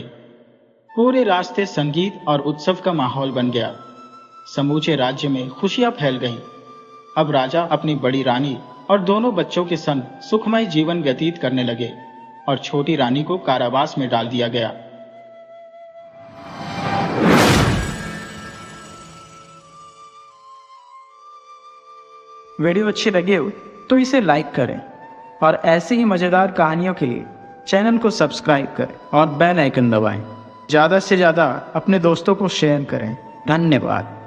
पूरे रास्ते संगीत और उत्सव का माहौल बन गया। समूचे राज्य में खुशियां फैल गईं। अब राजा अपनी बड़ी रानी और दोनों बच्चों के संग सुखमय जीवन व्यतीत करने लगे और छोटी रानी को कारावास में डाल दिया गया। वीडियो अच्छी लगी हो तो इसे लाइक करें और ऐसी ही मज़ेदार कहानियों के लिए चैनल को सब्सक्राइब करें और बेल आइकन दबाएं। ज़्यादा से ज़्यादा अपने दोस्तों को शेयर करें। धन्यवाद।